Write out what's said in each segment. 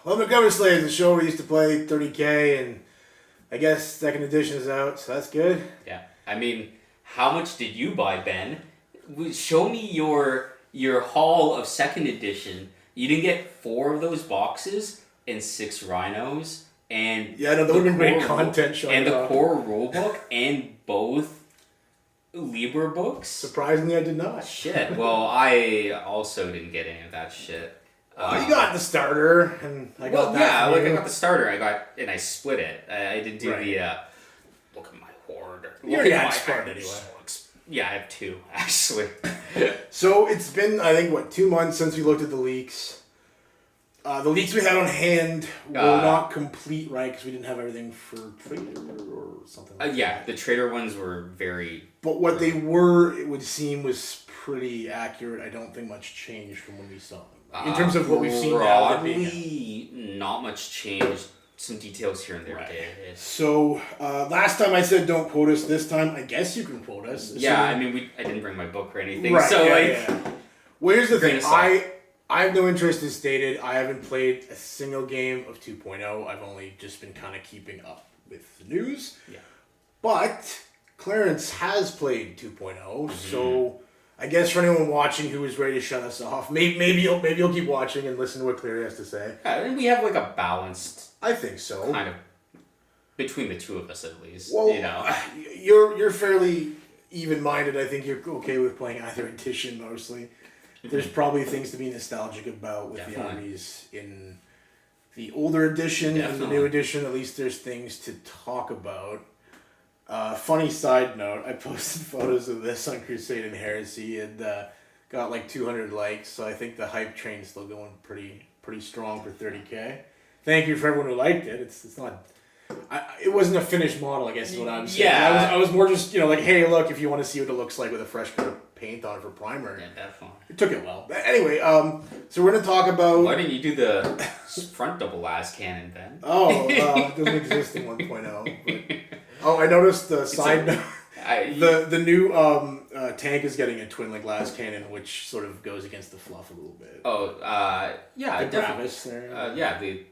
Cover Slave is the show we used to play 30K, and I guess second edition is out, so that's good. Yeah. I mean, how much did you buy, Ben? Show me your haul of second edition. You didn't get 4 of those boxes and 6 rhinos and yeah, no, that would have been great content showing and the core rulebook and both Libra books. Surprisingly, I did not. Shit. Well, I also didn't get any of that shit. You got the starter, and I got that. Yeah, I got the starter. I split it. I didn't do the look at my hoard. You already had started anyway. Yeah, I have 2 actually. So it's been, I think, 2 months since we looked at the leaks. The leaks we had on hand were not complete, right? Because we didn't have everything for trader or something like that. The trader ones were very... But what they were, it would seem, was pretty accurate. I don't think much changed from when we saw them. In terms of what we've seen now. Probably not much changed. Some details here and there. Right. So, last time I said don't quote us. This time, I guess you can quote us. Yeah, I mean, I didn't bring my book or anything. Right, so, Well, here's the thing. I have no interest, as stated. I haven't played a single game of 2.0. I've only just been kind of keeping up with the news. Yeah. But Clarence has played 2.0, so I guess for anyone watching who is ready to shut us off, maybe you'll keep watching and listen to what Cleary has to say. Yeah, and we have a balanced... I think so. Kind of between the two of us, at least. Well, you know, you're fairly even-minded. I think you're okay with playing either edition mostly. There's probably things to be nostalgic about with the armies in the older edition and the new edition. At least there's things to talk about. Funny side note: I posted photos of this on Crusade and Heresy and got 200 likes. So I think the hype train's still going pretty strong for 30K. Thank you for everyone who liked it. It's not. It wasn't a finished model, I guess is what I'm saying. Yeah. I was more just hey, look, if you want to see what it looks like with a fresh coat of paint on it for primer. Yeah, definitely. It took it well. Anyway, so we're gonna talk about. Why didn't you do the front double las cannon then? It doesn't exist in 1.0. But, I noticed the side note. The new tank is getting a twin las cannon, which sort of goes against the fluff a little bit. Yeah, the Gravis there.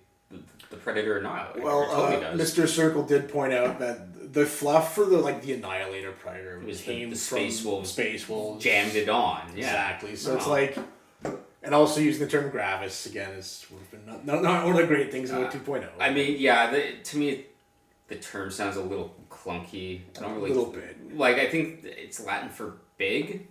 The Predator Annihilator. Well, totally does. Mr. Circle did point out that the fluff for the Annihilator Predator came from Space Wolves. Space Wolves jammed it on. Yeah. Exactly. So it's and also using the term Gravis again is not one of the great things about 2.0. I mean, to me, the term sounds a little clunky. I don't really. A little bit. I think it's Latin for big.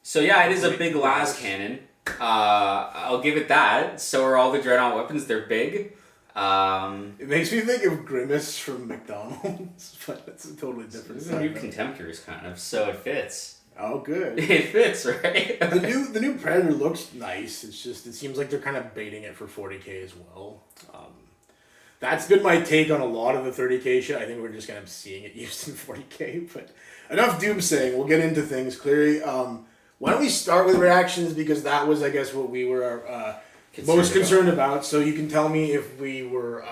So yeah, it is a big las cannon. I'll give it that. So are all the Dreadnought weapons. They're big. It makes me think of Grimace from McDonald's, but it's a totally different. These are new Contemptors, kind of. So it fits. Oh, good. It fits, right? the new Predator looks nice. It's just it seems like they're kind of baiting it for 40K as well. That's been my take on a lot of the 30K shit. I think we're just kind of seeing it used in 40K. But enough doomsaying. We'll get into things. Cleary. Why don't we start with reactions, because that was, I guess, what we were most concerned about. So you can tell me if we were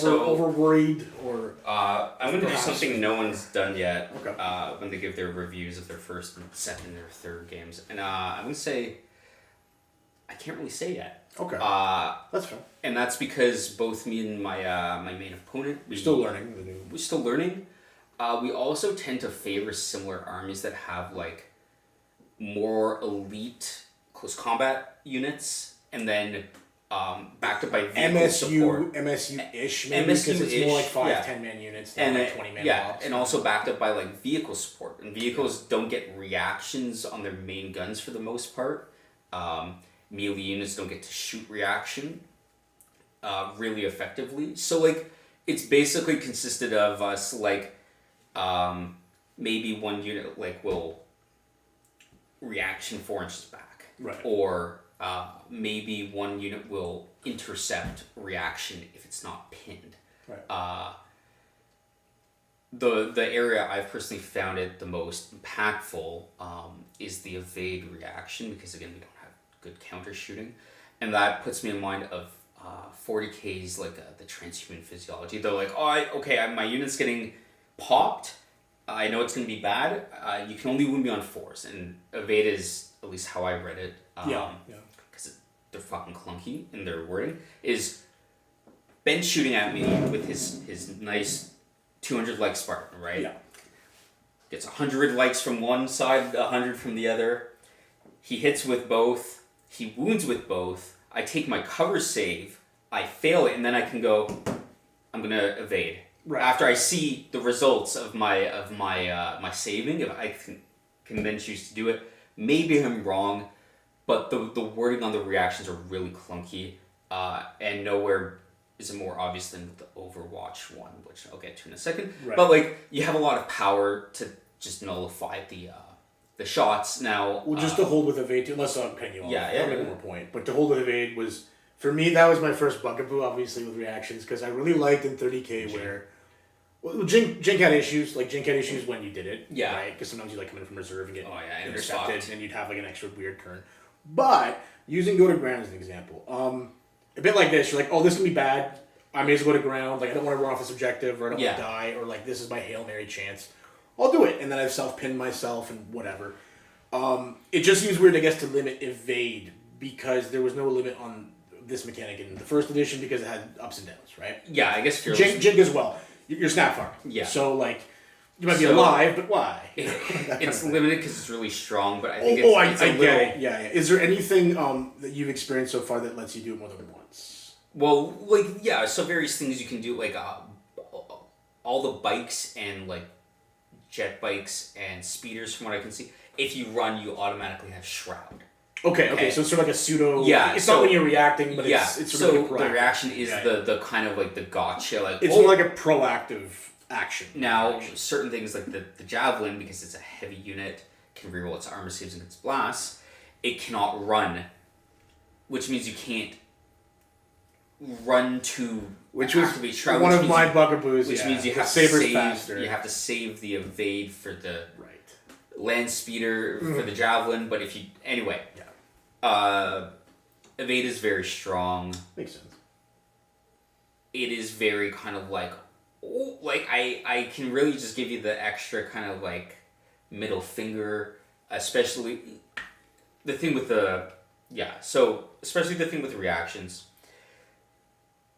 over worried or... I'm going to do something no one's done yet. Okay. When they give their reviews of their first and second or third games. And I'm going to say... I can't really say yet. Okay. That's fair. And that's because both me and my my main opponent... We're still learning. We're still learning. We also tend to favor similar armies that have, more elite close combat units, and then backed up by vehicle support. MSU-ish, maybe, because it's more 5-10-man units than 20-man mobs. And also backed up by vehicle support. And vehicles don't get reactions on their main guns for the most part. Melee units don't get to shoot reaction really effectively. So it's basically consisted of us maybe one unit will reaction 4 inches back, right? Or maybe one unit will intercept reaction if it's not pinned. Right. The area I've personally found it the most impactful is the evade reaction, because again we don't have good counter shooting, and that puts me in mind of 40K's the transhuman physiology. They're my unit's getting popped. I know it's going to be bad. You can only wound me on 4s, and evade is, at least how I read it, because they're fucking clunky in their wording, is Ben's shooting at me with his nice 200 like Spartan, right? Yeah. Gets 100 likes from one side, 100 from the other. He hits with both. He wounds with both. I take my cover save. I fail it, and then I can go. I'm gonna evade. Right. After I see the results of my my saving, if I can then choose to do it. Maybe I'm wrong, but the wording on the reactions are really clunky, and nowhere is it more obvious than the Overwatch one, which I'll get to in a second. Right. But like you have a lot of power to just nullify the shots now. Well, just to hold with evade, unless I'm cutting you off. Yeah, I'll make one more point. But to hold with evade was, for me, that was my first bugaboo, obviously, with reactions, because I really liked in 30K where... Well, Jink had issues. Like, Jink had issues when you did it. Yeah. Right? Because sometimes you, like, come in from reserve and get intercepted. and you'd have, like, an extra weird turn. But, using go to ground as an example, a bit like this, you're like, oh, this can be bad. I may as well go to ground. Like, I don't want to run off this objective, or I don't want to die, or, like, this is my Hail Mary chance. I'll do it. And then I've self-pinned myself and whatever. It just seems weird, I guess, to limit evade, because there was no limit on this mechanic in the first edition because it had ups and downs, right? Yeah, I guess Jink as well. You're snap farming. Yeah. So, like, you might be alive, but why? It's limited because it's really strong, but I think it's I a get little... it. Yeah. Is there anything that you've experienced so far that lets you do it more than once? Well, like, yeah, so various things you can do, like, all the bikes and, like, jet bikes and speeders, from what I can see, if you run, you automatically have Shroud. Okay, so it's sort of like a pseudo... Yeah, it's not when you're reacting, but it's sort of like a the reaction is the kind of, like, the gotcha, like... It's more like a proactive action. Now, certain things, like the Javelin, because it's a heavy unit, can reroll its armor saves and its blasts, it cannot run, which means you can't run to which was activate Shroud, one of my bugaboos, which means you have to save faster. You have to save the evade for the land speeder for the Javelin, but if you... Anyway... evade is very strong. Makes sense. It is very kind of like, I can really just give you the extra kind of like middle finger, especially the thing with especially the thing with the reactions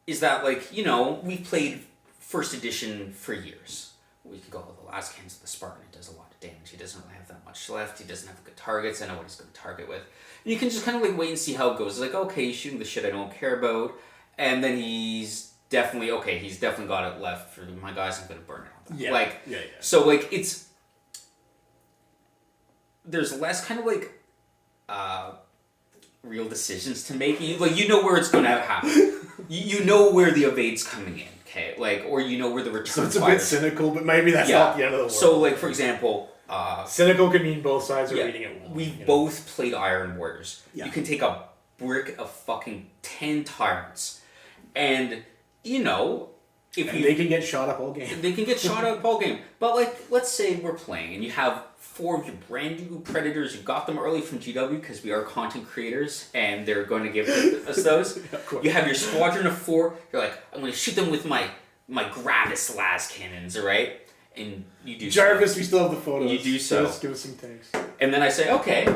is that, like, you know, we've played first edition for years. We can go with the last cans of the Spartan. It does a lot of damage. He doesn't really have that much left. He doesn't have good targets. I know what he's going to target with. And you can just kind of like wait and see how it goes. It's like, okay, he's shooting the shit I don't care about. And then he's definitely got it left for my guys. I'm going to burn it on them. So, like, it's... There's less kind of, like, real decisions to make. You know where it's going to happen. You know where the evade's coming in. Okay, like, or you know where the return. So it's a bit cynical, but maybe that's not the end of the world. So, like, for example, cynical can mean both sides are reading it well. We've both played Iron Warriors. Yeah. You can take a brick of fucking 10 tyrants, and you know, they can get shot up all game. They can get shot up all game. But, like, let's say we're playing and you have 4 of your brand new Predators. You got them early from GW because we are content creators and they're going to give us those. You have your squadron of 4. You're like, I'm going to shoot them with my Gravis las cannons, alright? And you do Jarvis, so. we still have the photos. You do so. Give us some tanks. And then I say, okay,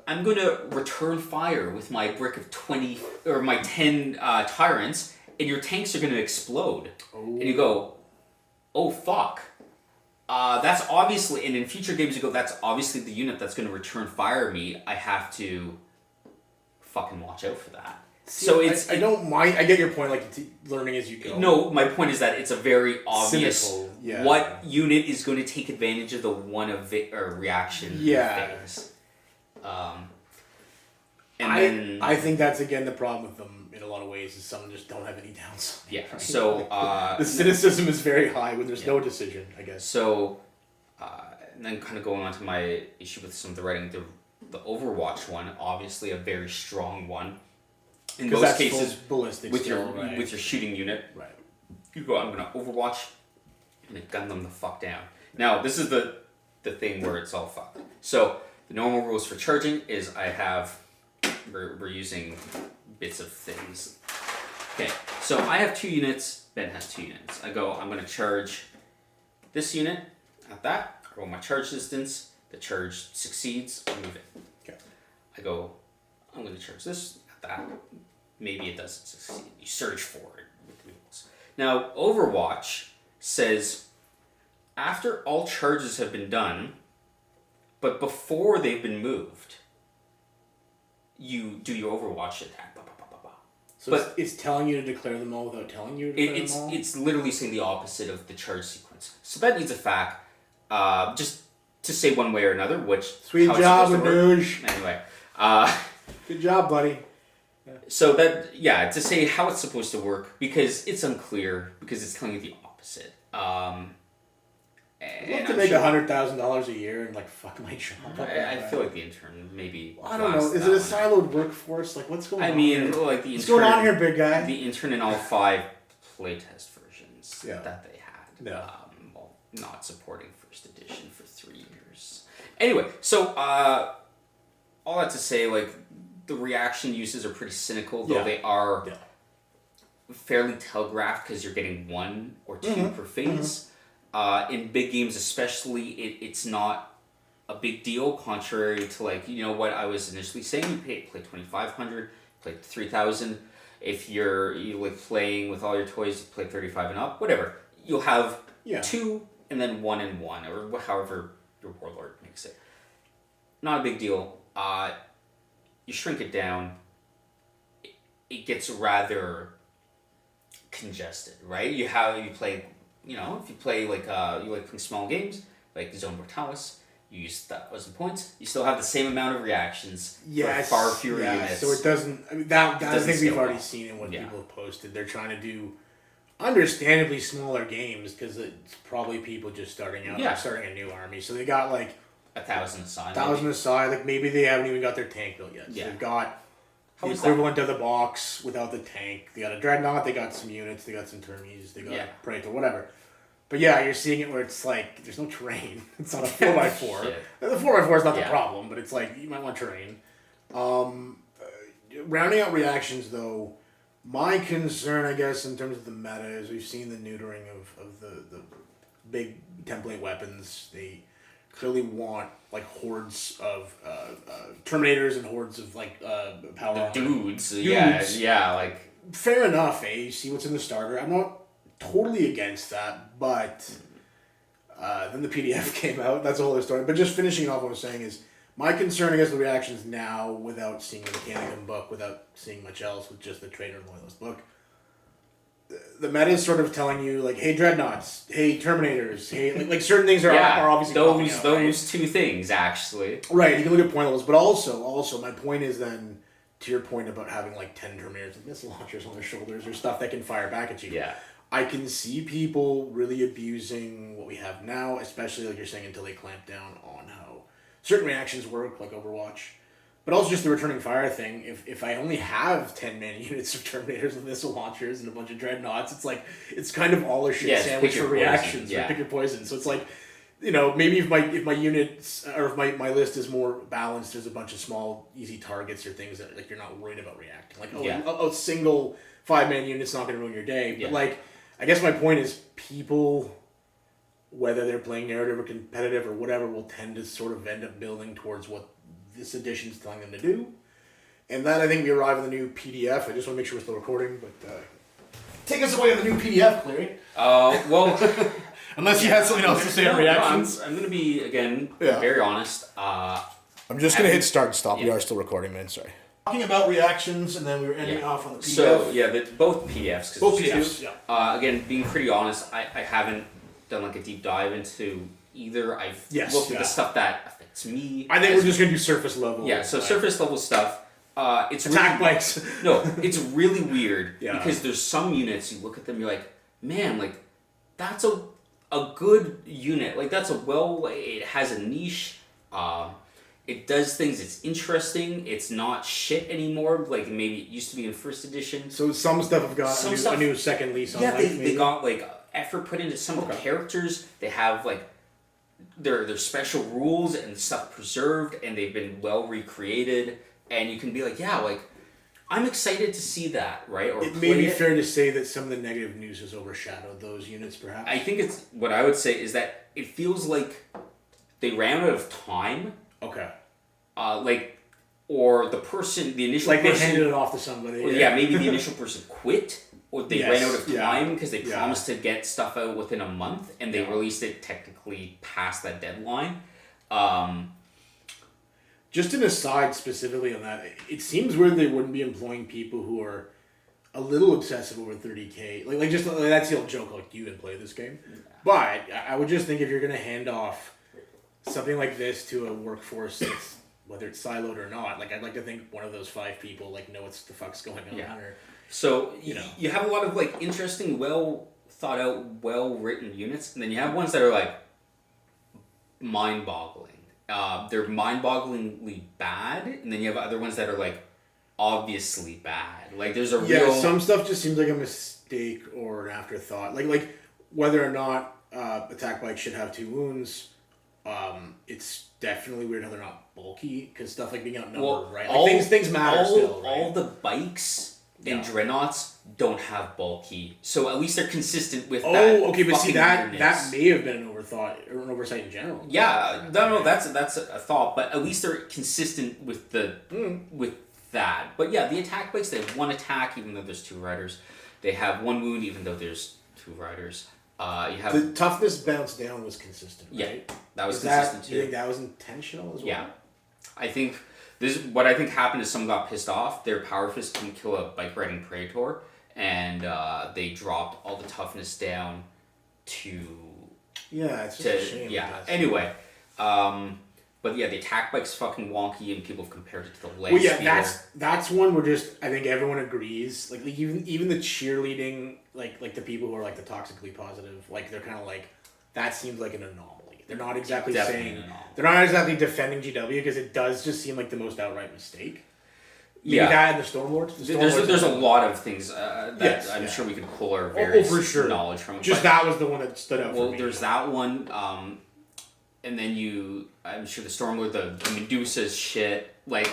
I'm going to return fire with my brick of 20, or my 10 tyrants, and your tanks are going to explode. Oh. And you go, oh, fuck. That's obviously, and in future games you go, that's obviously the unit that's going to return fire me. I have to fucking watch out for that. See, so it's... I don't mind. I get your point, like, learning as you go. No, my point is that it's a very obvious... Cynical, what unit is going to take advantage of the one reaction phase. And I think that's, again, the problem with them in a lot of ways, is some just don't have any downside. Yeah, so... the cynicism is very high when there's no decision, I guess. So, and then kind of going on to my issue with some of the writing, the Overwatch one, obviously a very strong one. In most cases, ballistic with your shooting unit, you go, I'm going to Overwatch, and gun them the fuck down. Now, this is the thing where it's all fucked. So, the normal rules for charging is we're using bits of things. Okay, so I have 2 units, Ben has 2 units. I go, I'm going to charge this unit at that, I roll my charge distance, the charge succeeds, I move it. Okay. I go, I'm going to charge this at that, maybe it doesn't succeed. You search for it with the moves. Now, Overwatch says, after all charges have been done, but before they've been moved, you do your Overwatch attack. So but it's telling you to declare them all without telling you to declare them all? It's literally saying the opposite of the charge sequence. So that needs a fact. Just to say one way or another, which... Sweet job, Manoj. Anyway. Good job, buddy. Yeah. So that, to say how it's supposed to work, because it's unclear, because it's telling you the opposite. I'd love to make $100,000 a year and fuck my job. I feel like the intern maybe. I don't know. Is it a siloed workfall? What's going on? I mean, like the intern. What's going on here, big guy? The intern in all 5 playtest versions that they had. Yeah. Well, not supporting first edition for 3 years. Anyway, so all that to say, the reaction uses are pretty cynical, though they are fairly telegraphed because you're getting 1 or 2 per phase. In big games especially, it's not a big deal, contrary to what I was initially saying. You play 2,500, play 3,000. If you're playing with all your toys, you play 35 and up, whatever. You'll have 2 and then 1 and 1, or however your warlord makes it. Not a big deal. You shrink it down, it gets rather congested, right? You play... if you play you like playing small games, like Zone Mortalis, you use 1,000 points, you still have the same amount of reactions for far fewer units. So it doesn't, that I think we've already seen in what people have posted. They're trying to do understandably smaller games because it's probably people just starting out, starting a new army. So they got 1,000 aside. 1,000 aside, maybe they haven't even got their tank built yet. So they've got the equivalent of the box without the tank. They got a Dreadnought, they got some units, they got some Termies, they got a Praetor, whatever. But you're seeing it where it's there's no terrain. It's not a 4x4. The 4x4 is not the problem, but it's you might want terrain. Rounding out reactions, though, my concern, I guess, in terms of the meta is we've seen the neutering of the big template weapons. They clearly want hordes of Terminators and hordes of power. The dudes. Fair enough, You see what's in the starter. I'm not totally against that, but then the PDF came out. That's a whole other story. But just finishing off what I was saying is, my concern against the reactions now, without seeing the Mechanicum book, without seeing much else, with just the Traitor and Loyalist book, the meta is sort of telling you, hey, Dreadnoughts, hey, Terminators, hey, certain things are obviously those 2 things, actually. Right, you can look at point levels, but also, my point is then, to your point about having 10 Terminators and missile launchers on their shoulders, or stuff that can fire back at you. Yeah. I can see people really abusing what we have now, especially you're saying until they clamp down on how certain reactions work, like Overwatch. But also just the returning fire thing. If I only have 10-man units of Terminators and missile launchers and a bunch of Dreadnoughts, it's kind of all a shit sandwich for reactions. Pick your poison. So it's maybe if my units or if my list is more balanced, there's a bunch of small easy targets or things that you're not worried about reacting. A single 5-man unit's not going to ruin your day. But I guess my point is people, whether they're playing narrative or competitive or whatever, will tend to sort of end up building towards what this edition's telling them to do. And then I think we arrive at the new PDF. I just want to make sure we're still recording, but take us away with the new PDF, Cleary. Well... Unless you had something else to say on reactions. I'm going to be, again, very honest. I'm just going to hit start and stop. We are still recording, man. Sorry. Talking about reactions, and then we were ending off on the PDF. So, both PDFs. Both PDFs, again, being pretty honest, I haven't done a deep dive into either. I've looked at the stuff that affects me. I think we're just going to do surface level. Yeah, so surface level stuff. It's attack bikes. No, it's really weird because there's some units, you look at them, you're like, man, that's a good unit. That's it has a niche. It does things, it's interesting, it's not shit anymore, maybe it used to be in first edition. So some stuff have got a new second lease on life. Yeah, they got effort put into some of the characters. They have their special rules and stuff preserved, and they've been well recreated, and you can be I'm excited to see that, right? Or it may be fair to say that some of the negative news has overshadowed those units, perhaps. I think it's what I would say is that it feels like they ran out of time. Okay. Or the initial person... they handed it off to somebody. Or, maybe the initial person quit, or they ran out of time because they promised to get stuff out within a month, and they released it technically past that deadline. Just an aside specifically on that, it seems weird they wouldn't be employing people who are a little obsessive over 30K. Like just that's the old joke, like, you didn't play this game. Yeah. But I would just think if you're going to hand off something like this to a workforce that's, whether it's siloed or not, like, I'd like to think one of those 5 people, like, know what the fuck's going on. Yeah. Or, so, you have a lot of, like, interesting, well thought out, well written units, and then you have ones that are, like, mind-boggling. They're mind-bogglingly bad, and then you have other ones that are, like, obviously bad. Like, there's a real... some stuff just seems like a mistake or an afterthought. Like whether or not attack bikes should have 2 wounds, it's definitely weird how they're not bulky, because stuff like being outnumbered, right? Like, things matter still, right? All the bikes and dreadnoughts don't have bulky, so at least they're consistent with that. Oh, okay, but see, that may have been an overthought or an oversight in general. Yeah, no, that's a thought, but at least they're consistent with with that. But yeah, the attack bikes, they have 1 attack even though there's 2 riders. They have 1 wound even though there's 2 riders. You have the toughness bounce down was consistent, right? Yeah, that was consistent too. You think that was intentional as well? Yeah, I think what I think happened is someone got pissed off. Their power fist couldn't kill a bike riding praetor, and they dropped all the toughness down to. Yeah, it's just a shame. Yeah. Anyway, but yeah, the attack bike's fucking wonky, and people have compared it to the leg. Well, yeah, that's one where just I think everyone agrees. Like even the cheerleading, like the people who are like the toxically positive, like they're kind of like that seems like an anomaly. They're not exactly saying they're not exactly defending GW, because it does just seem like the most outright mistake. Maybe that and the Stormlords. There's a lot of things that I'm sure we could pull our various knowledge from. Just that was the one that stood out for me. Well, there's that one. And then I'm sure the Stormlord, the Medusa's shit, like,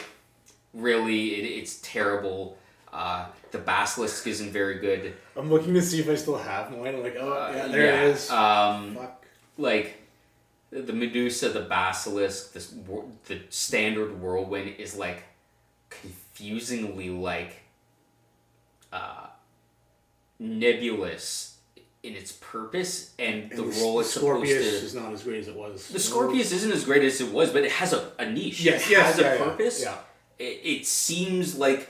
really, it's terrible. The Basilisk isn't very good. I'm looking to see if I still have mine. I'm like, it is. Fuck. Like, the Medusa, the Basilisk, the standard Whirlwind is, like, confusingly, like, nebulous in its purpose, and the role it's supposed to... Scorpius is not as great as it was. The Scorpius isn't as great as it was, but it has a niche. It has a purpose. Yeah. It seems like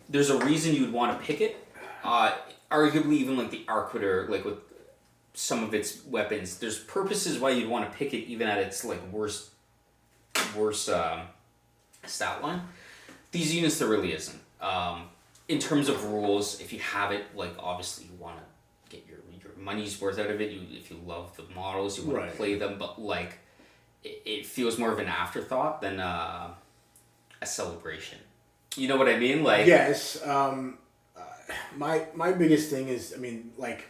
there's a reason you would want to pick it. Arguably, even like the Arquitter, like with some of its weapons, there's purposes why you'd want to pick it, even at its like worst stat line. These units, there really isn't. In terms of rules, if you have it, like obviously you want to get your money's worth out of it. If you love the models, you want to play them, but like it feels more of an afterthought than a celebration. You know what I mean? Like, yes. My biggest thing is, I mean, like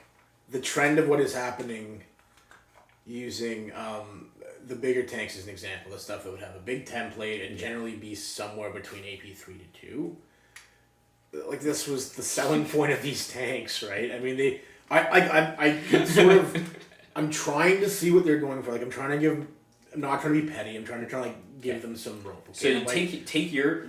the trend of what is happening using the bigger tanks as an example, the stuff that would have a big template and generally be somewhere between AP 3 to 2. Like, this was the selling point of these tanks, right? I mean, I sort of, I'm trying to see what they're going for. Like, I'm not trying to be petty. I'm trying to give them some rope. Okay? So take your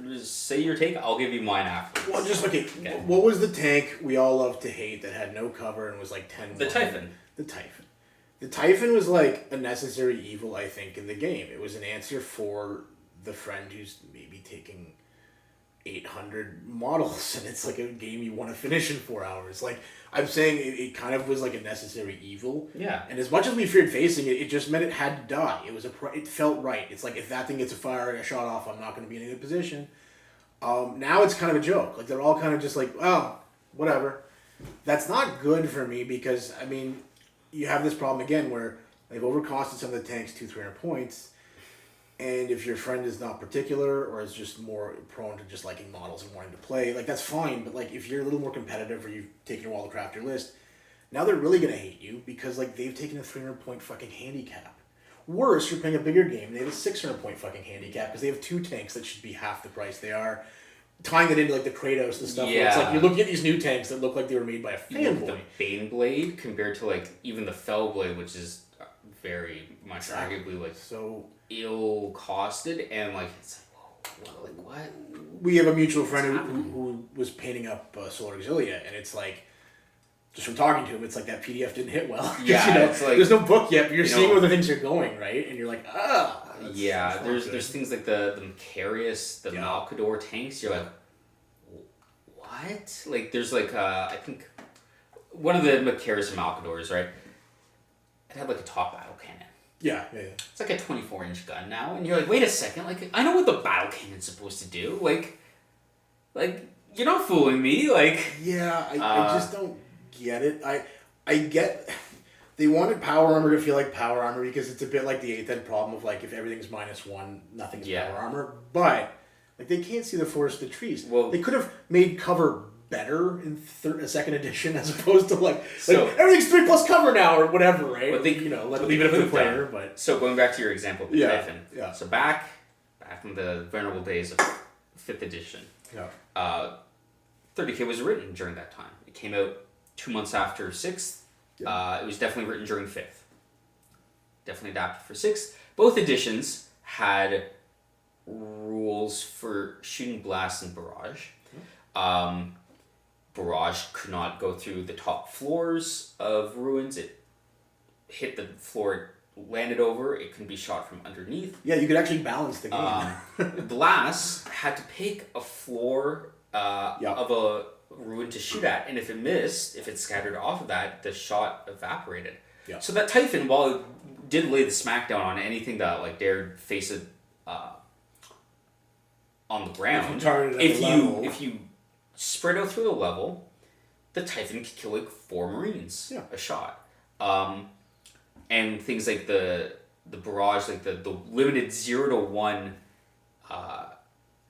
take. I'll give you mine after. Well, just okay. What was the tank we all loved to hate that had no cover and was like 10? The Typhon. The Typhon. The Typhon was like a necessary evil, I think, in the game. It was an answer for the friend who's maybe taking 800 models, and it's like a game you want to finish in 4 hours. Like, I'm saying it kind of was like a necessary evil. Yeah. And as much as we feared facing it, it just meant it had to die. It felt right. It's like, if that thing gets a shot off, I'm not going to be in a good position. Now it's kind of a joke. Like, they're all kind of just like, oh, whatever. That's not good for me, because, I mean, you have this problem again where they've overcosted some of the tanks 200-300 points. And if your friend is not particular or is just more prone to just liking models and wanting to play, like, that's fine. But like, if you're a little more competitive or you've taken a while to craft your list, now they're really going to hate you because like they've taken a 300-point fucking handicap. Worse, you're playing a bigger game and they have a 600-point fucking handicap because they have 2 tanks that should be half the price they are. Tying it into like the Kratos and stuff. Yeah. Where it's like you're looking at these new tanks that look like they were made by a fanboy. The Baneblade compared to like even the Fellblade, which is very much arguably like so ill costed, and like it's like, whoa, like what? We have a mutual friend who was painting up Solar Auxilia, and it's like from talking to him, it's like that PDF didn't hit well. Yeah, it's like, there's no book yet, but you're seeing where the things are going, right? And you're like, there's things like the Macarius, the Malkador tanks. You're like, what? Like, there's like I think one of the Macarius and Malkadors, right? It had like a top battle cannon. Yeah. It's like a 24-inch gun now, and you're like, wait a second, like I know what the battle cannon's supposed to do, like you're not fooling me, like. Yeah, I just don't get it. I get they wanted power armor to feel like power armor because it's a bit like the 8th ed problem of like if everything's -1, nothing's power armor, but like they can't see the forest of the trees. Well, they could have made cover better in second edition as opposed to like everything's 3+ cover now or whatever, right? But they, leave it up to the player. But so going back to your example of the Typhon, so back in the venerable days of 5th edition, 30K was written during that time. It came out 2 months after 6th. It was definitely written during 5th. Definitely adapted for 6th. Both editions had rules for shooting blast and barrage. Barrage could not go through the top floors of ruins. It hit the floor it landed over. It couldn't be shot from underneath. Yeah, you could actually balance the game. Blast had to pick a floor of a ruin to shoot at, and if it missed, if it scattered off of that, the shot evaporated. Yeah. So that Typhon, while it did lay the smackdown on anything that like dared face it on the ground, if you spread out through the level, the Typhon could kill like 4 Marines a shot. And things like the barrage, like the limited 0 to 1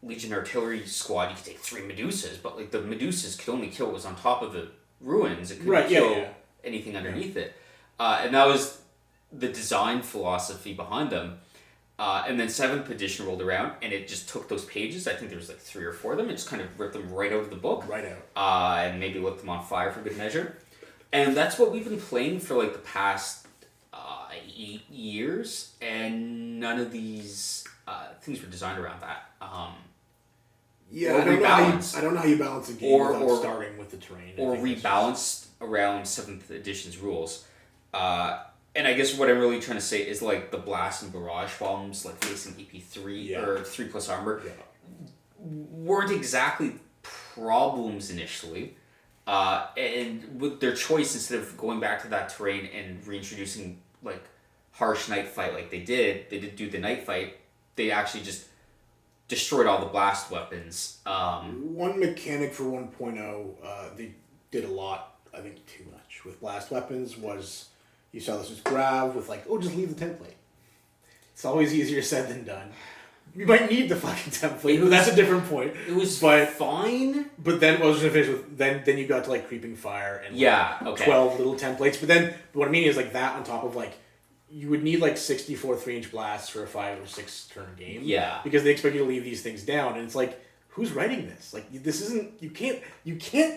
Legion artillery squad, you could take 3 Medusas, but like the Medusas could only kill what was on top of the ruins. It couldn't kill anything underneath it. And that was the design philosophy behind them. And then 7th edition rolled around, and it just took those pages. I think there was like 3 or 4 of them. It just kind of ripped them right out of the book. Right out. And maybe lit them on fire for good measure. And that's what we've been playing for like the past 8 years, and none of these things were designed around that. I don't know how you balance a game without starting with the terrain. Or rebalanced around 7th edition's rules. And I guess what I'm really trying to say is like the blast and barrage bombs, like facing EP3 or 3+ armor, weren't exactly problems initially. And with their choice, instead of going back to that terrain and reintroducing like harsh night fight like they did do the night fight, they actually just destroyed all the blast weapons. One mechanic for 1.0, they did a lot, I think too much, with blast weapons was, you saw this was Grav with like, just leave the template. It's always easier said than done. You might need the fucking template, but that's a different point. It was fine. But then what I was going to finish with, then you got to like Creeping Fire and 12 little templates. But then what I mean is like that on top of like, you would need like 64 3-inch blasts for a 5 or 6 turn game. Yeah. Because they expect you to leave these things down, and it's like, who's writing this? Like, this isn't, you can't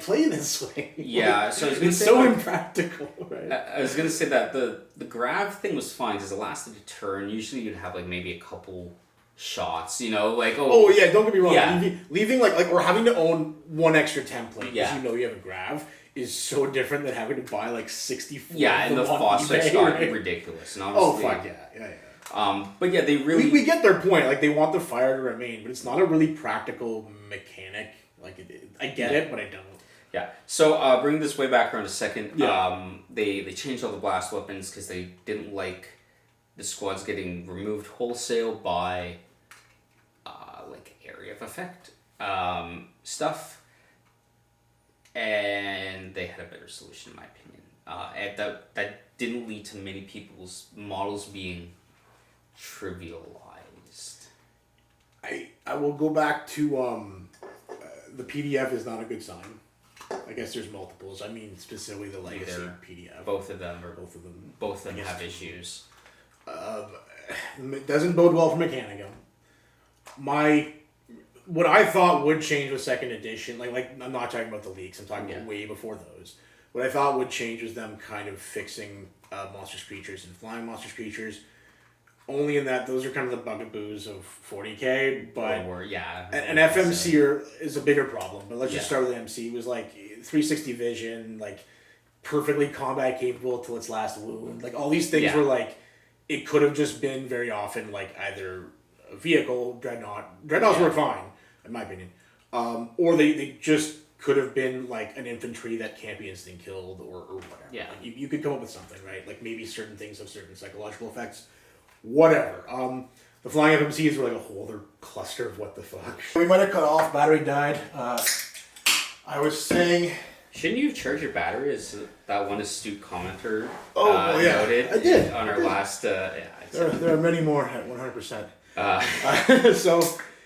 play this way. Yeah, so I was gonna it's say so impractical, right? I was gonna say that the Grav thing was fine because it lasted a turn. Usually you'd have like maybe a couple shots, like don't get me wrong. Leaving like or having to own 1 extra template because you have a Grav is so different than having to buy like 64. Yeah, and the phosphate got ridiculous. And honestly, fuck yeah. But yeah, they really... We get their point. Like, they want the fire to remain, but it's not a really practical mechanic. Like, I get it, but I don't. Yeah. So, bring this way back around a second. Yeah. They changed all the blast weapons because they didn't like the squads getting removed wholesale by, like, area of effect stuff. And they had a better solution, in my opinion. And that didn't lead to many people's models being trivialized. I will go back to the PDF is not a good sign. I guess there's multiples. I mean specifically the legacy PDF. Both of them have issues. It doesn't bode well for Mechanica. What I thought would change with 2nd edition, like I'm not talking about the leaks, I'm talking about way before those. What I thought would change was them kind of fixing monstrous creatures and flying monstrous creatures. Only in that those are kind of the bugaboos of 40K, but an FMC is a bigger problem. But let's just start with MC. It was like 360 vision, like perfectly combat capable till its last wound. Like all these things Yeah. were like, it could have just been very often like either a vehicle, dreadnought. Dreadnoughts work fine, in my opinion. Or they just could have been like an infantry that can't be instant killed or whatever. Yeah. Like you could come up with something, right? Like maybe certain things have certain psychological effects. Whatever. The flying FMCs were like a whole other cluster of what the fuck. We might have cut off, battery died. I was saying... Shouldn't you have charged your battery, as that one astute commenter noted? I did. On our last... There are many more at 100%. So,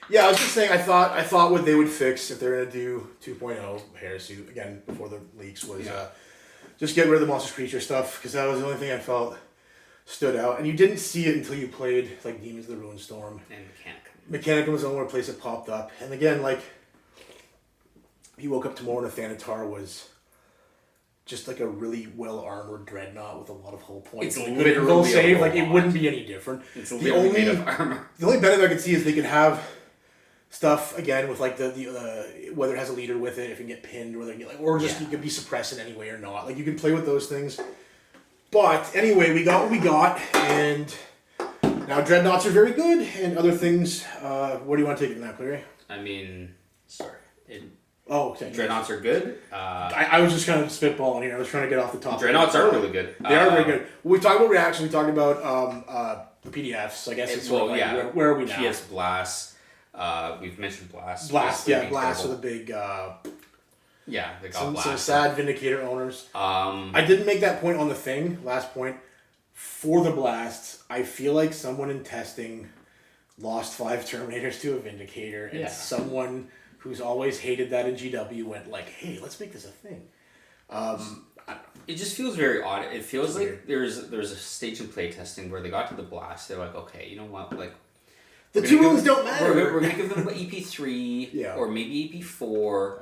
yeah, I was just saying I thought what they would fix if they're going to do 2.0 Heresy, again, before the leaks, was just get rid of the monstrous creature stuff, because that was the only thing I felt stood out. And you didn't see it until you played like Demons of the Ruinstorm. And Mechanicum. Mechanicum was the only place it popped up. And again, like, he woke up tomorrow and the Thanatar was just like a really well armored dreadnought with a lot of hull points. It's like, literally save. Like it wouldn't be any different. It's literally made of armor. The only benefit I could see is they could have stuff again with like the whether it has a leader with it, if it can get pinned, whether it can get like, or just you could be suppressed in any way or not. Like you can play with those things. But anyway, we got what we got, and now dreadnoughts are very good, and other things. Where do you want to take it now, Cleary? I mean, sorry. Okay. Dreadnoughts are good. I was just kind of spitballing here. I was trying to get off the top. Dreadnoughts are really good. They are very good. We talked about reaction. We talked about the PDFs. I guess it's sort of like, where are we now? PS Blast. We've mentioned Blast. Blast are the big. They got Blast. Some sad Vindicator owners. I didn't make that point on the thing. Last point. For the Blasts, I feel like someone in testing lost 5 Terminators to a Vindicator, and someone who's always hated that in GW went like, "Hey, let's make this a thing." It just feels very odd. It feels like there's a stage in play testing where they got to the Blast. They're like, okay, you know what, like. The 2 wounds don't matter. We're going to give them EP3 or maybe EP4.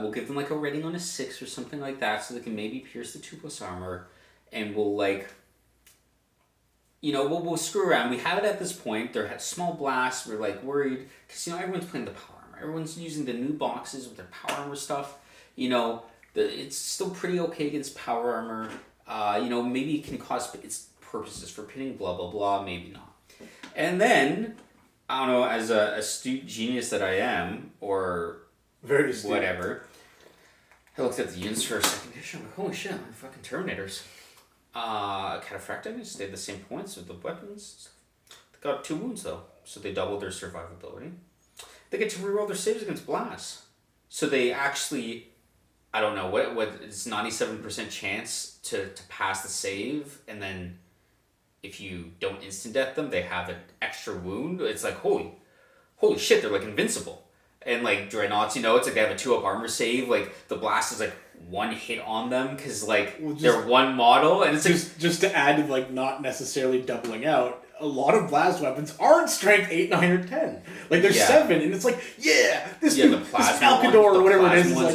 We'll give them like a rating on a 6 or something like that so they can maybe pierce the 2+ armor. And we'll like, we'll screw around. We have it at this point. They're at small blasts. We're like worried because, everyone's playing the power armor. Everyone's using the new boxes with their power armor stuff. It's still pretty okay against power armor. Maybe it can cause its purposes for pinning, blah, blah, blah. Maybe not. And then... I don't know, as a astute genius that I am, or very astute. Whatever, I looked at the units for a second. I'm like, holy shit, I'm fucking Terminators. Cataphractic stayed the same points with the weapons. They got 2 wounds though, so they doubled their survivability. They get to reroll their saves against blasts. So they actually, I don't know, what is 97% chance to pass the save, and then if you don't instant death them, they have an extra wound. It's like, holy shit, they're like invincible. And like dreadnoughts, it's like they have a 2-up armor save. Like the blast is like 1 hit on them because like they're one model, and it's just to add to like not necessarily doubling out. A lot of blast weapons aren't strength 8, 9, or 10. Like there's 7, and it's like this Alcador or whatever it is. Like,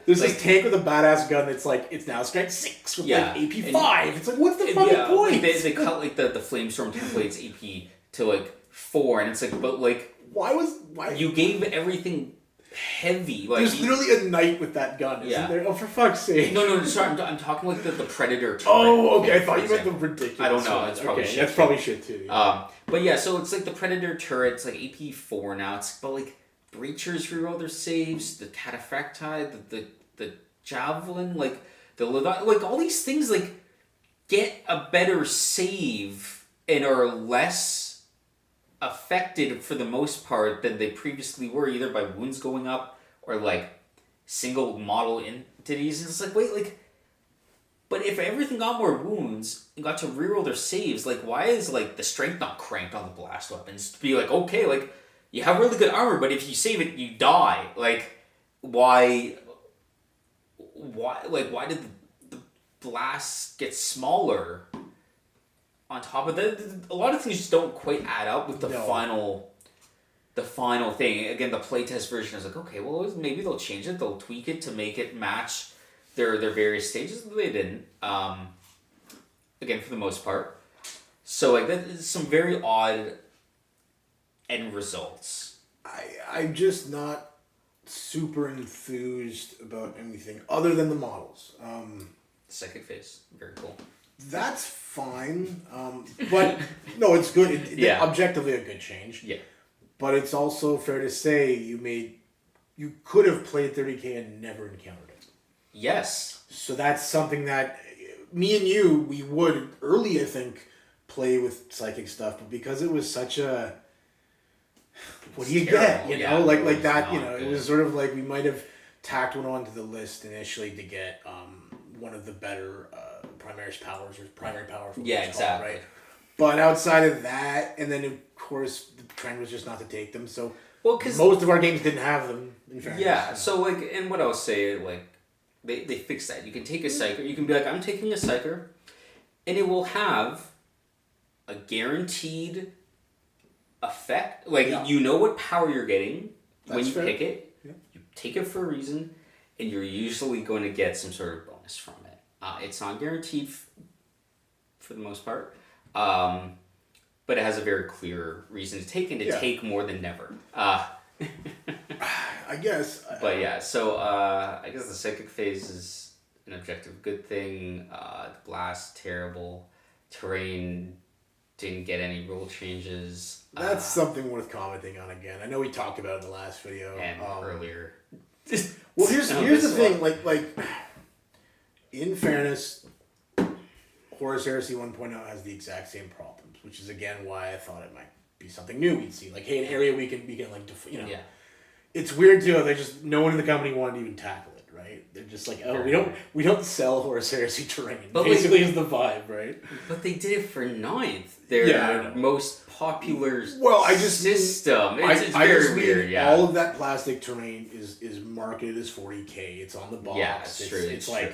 there's this tank with a badass gun that's like it's now strength 6 with like AP 5. It's like what's the fucking point? Like they cut like the Flamestorm template's AP to like 4, and it's like, but like why you gave everything heavy? Like there's literally a knight with that gun, isn't there? Oh, for fuck's sake! No, sorry, I'm talking like the Predator. Oh, okay. I thought you meant the ridiculous. I don't know. That's probably shit. That's probably shit too. Yeah. But yeah, so it's like the Predator turret. It's like AP 4 now. But like breachers reroll their saves. The Cataphracti, the javelin, like like all these things like get a better save and are less affected for the most part than they previously were, either by wounds going up or like single model entities. And it's like, wait, like, but if everything got more wounds and got to reroll their saves, like, why is like the strength not cranked on the blast weapons to be like, okay, like you have really good armor, but if you save it, you die. Like, why did the blast get smaller? On top of that, a lot of things just don't quite add up with the final thing. Again, the playtest version is like, okay, well, maybe they'll change it, they'll tweak it to make it match their various stages. They didn't. Again, for the most part. So like that is some very odd end results. I'm just not super enthused about anything other than the models. Psychic phase, very cool. That's fine, but no, it's good. Yeah. Objectively a good change. Yeah. But it's also fair to say you could have played 30K and never encountered it. Yes. So that's something that me and you, we would early, I think, play with psychic stuff, but because it was such a, what do you get? You know, like that. You know, it was sort of like we might have tacked one onto the list initially to get one of the better primary powers. Yeah, exactly. Right. But outside of that, and then of course the trend was just not to take them. So because most of our games didn't have them. In fairness. Yeah. So like, and what I'll say, like, they fixed that. You can take a psyker. You can be like, I'm taking a psyker, and it will have a guaranteed effect. Like you know what power you're getting when you pick it. Yeah. You take it for a reason, and you're usually going to get some sort of bonus from it. It's not guaranteed for the most part. But it has a very clear reason to take, and to take more than never. I guess. But yeah, so I guess the psychic phase is an objective good thing. The blast, terrible. Terrain didn't get any rule changes. That's something worth commenting on again. I know we talked about it in the last video. And earlier. Well, here's the thing. Like, in fairness, Horus Heresy 1.0 has the exact same problems, which is again why I thought it might be something new we'd see. Like, hey, an area we can like, you know. Yeah. It's weird too. They just no one in the company wanted to even tackle it, right? They're just like, oh, we don't sell Horus Heresy terrain. But basically, is the vibe, right? But they did it for 9th. Their most popular system. It's very weird. Yeah. All of that plastic terrain is marketed as 40K. It's on the box. Yeah, it's true. It's like.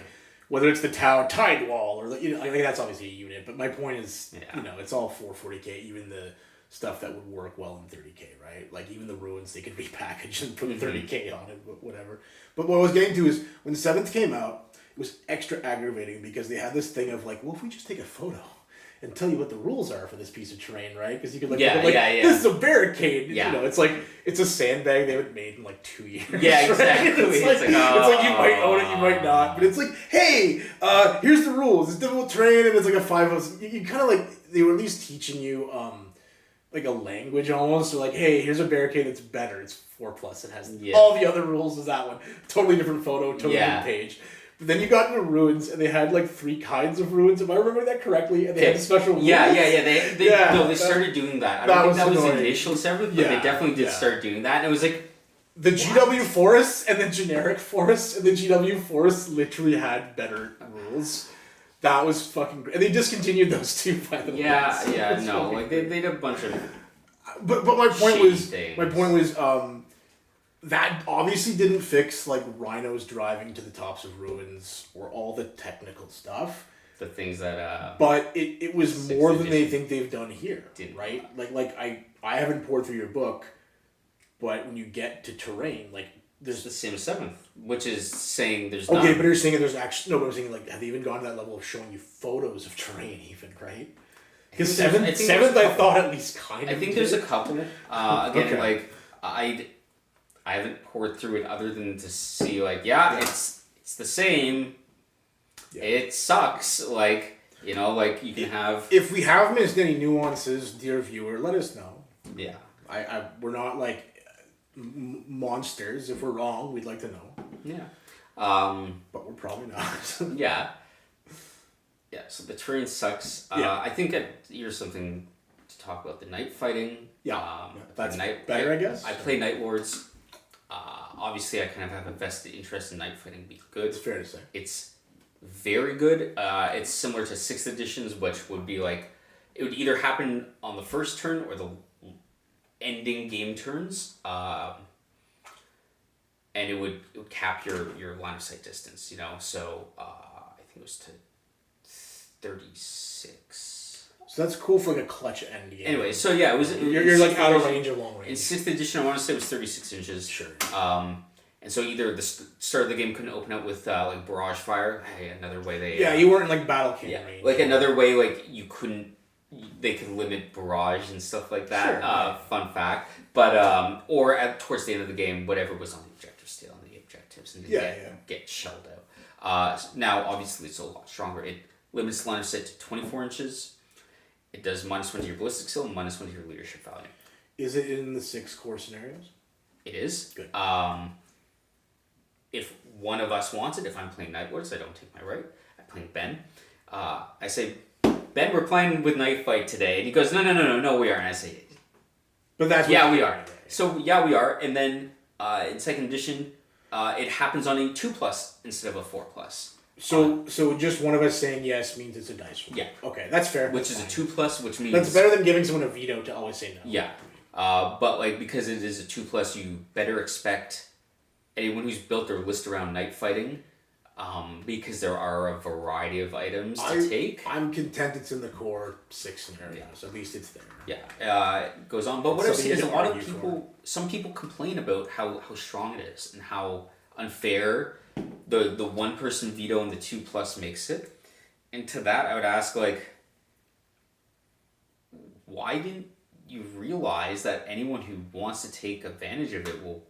Whether it's the tide wall or I think that's obviously a unit, but my point is, it's all for 40K. Even the stuff that would work well in 30K, right? Like even the ruins, they could repackage and put 30K on it, whatever. But what I was getting to is when 7th came out, it was extra aggravating because they had this thing of like, well, if we just take a photo and tell you what the rules are for this piece of terrain, right? Because you could this is a barricade. Yeah. You know, it's like it's a sandbag they haven't made in like 2 years. Yeah, exactly. It's like you might own it, you might not. But it's like, hey, here's the rules. It's difficult terrain, and it's like a 5. You kind of like they were at least teaching you like a language almost. Or like, hey, here's a barricade that's better. It's 4+. It has all the other rules as that one. Totally different photo, totally different page. But then you got into ruins, and they had like 3 kinds of ruins. Am I remembering that correctly? And they had special rules. Yeah. They started doing that. I don't think that was the initial 7th, but they definitely did start doing that. And it was like the GW forests and the generic forests, and the GW forests literally had better rules. That was fucking great. And they discontinued those two, by the way. No. Like they did a bunch of. But my point was that obviously didn't fix like rhinos driving to the tops of ruins or all the technical stuff. The things that but it was more than they think they've done here. Right? Like I haven't poured through your book, but when you get to terrain, like there's the same 7th, which is saying there's but you're saying there's actually but I'm saying like have they even gone to that level of showing you photos of terrain even, right? Because 7th I thought at least kind of. I think there's a couple. Again, like I haven't poured through it other than to see it's the same. Yeah. It sucks. Like, you know, like you can have. If we have missed any nuances, dear viewer, let us know. Yeah. We're not like monsters. If we're wrong, we'd like to know. Yeah. But we're probably not. Yeah. Yeah. So the terrain sucks. I think here's something to talk about: the night fighting. That's better, I guess. I play Night Lords. Obviously, I kind of have a vested interest in night fighting being good. It's fair to say. It's very good. It's similar to 6th editions, which would be like, it would either happen on the first turn or the ending game turns. And it would cap your line of sight distance, you know? So, I think it was to 36. So that's cool for like a clutch end game. Anyway, so yeah, it was. You're like out of range or long range. In 6th edition, I want to say it was 36 inches. Sure. And so either the start of the game couldn't open up with like barrage fire. Hey, another way they. Yeah, you weren't in like battle camp range. Like another way, like you couldn't. They could limit barrage and stuff like that. Sure. Fun fact, but or towards the end of the game, whatever was on the objectives stay on the objectives and get shelled Now, obviously, it's a lot stronger. It limits line of sight to 24 inches. It does -1 to your ballistic skill, -1 to your leadership value. Is it in the 6 core scenarios? It is. Good. If one of us wants it, if I'm playing Night Lords, I don't take my right. I'm playing Ben. I say, Ben, we're playing with Night Fight today. And he goes, no, we aren't. And I say, but that's yeah, we are. So, yeah, we are. And then in second edition, it happens on a 2+ instead of a 4+. So just one of us saying yes means it's a dice roll. Yeah. Okay, that's fair. Which is a 2+, which means... That's better than giving someone a veto to always say no. Yeah. But, like, because it is a 2+, you better expect anyone who's built their list around night fighting, because there are a variety of items to take. I'm content it's in the core 6 scenarios. At least it's there. Yeah, it goes on. But what I've seen is a lot of people, some people complain about how strong it is and how unfair the 1-person veto and the 2+ makes it. And to that, I would ask, like, why didn't you realize that anyone who wants to take advantage of it will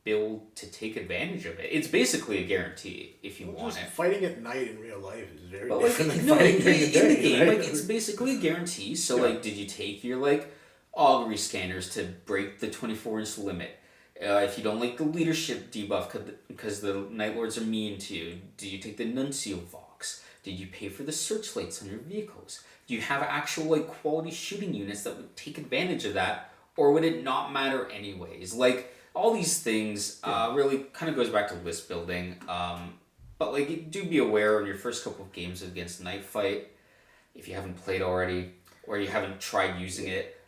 build to take advantage of it? It's basically a guarantee if you want it. Fighting at night in real life is very but different like, than no, fighting during the day. In the game, right? like, it's basically a guarantee. So, like, did you take your, like, augury scanners to break the 24-inch limit? If you don't like the leadership debuff because the Night Lords are mean to you, do you take the Nuncio Vox? Did you pay for the searchlights on your vehicles? Do you have actual, like, quality shooting units that would take advantage of that? Or would it not matter anyways? Like, all these things really kind of goes back to list building. But, like, do be aware in your first couple of games against Night Fight, if you haven't played already, or you haven't tried using it,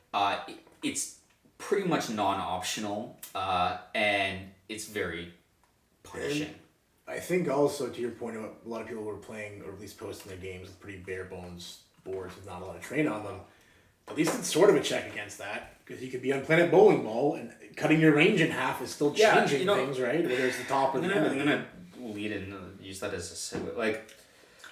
it's pretty much non-optional, and it's very punishing. And I think also, to your point about a lot of people were playing, or at least posting their games with pretty bare bones boards with not a lot of terrain on them. At least it's sort of a check against that, because you could be on Planet Bowling Ball, and cutting your range in half is still changing things, right? Whether it's the top or the end. I'm gonna lead and use that as a segue. Like,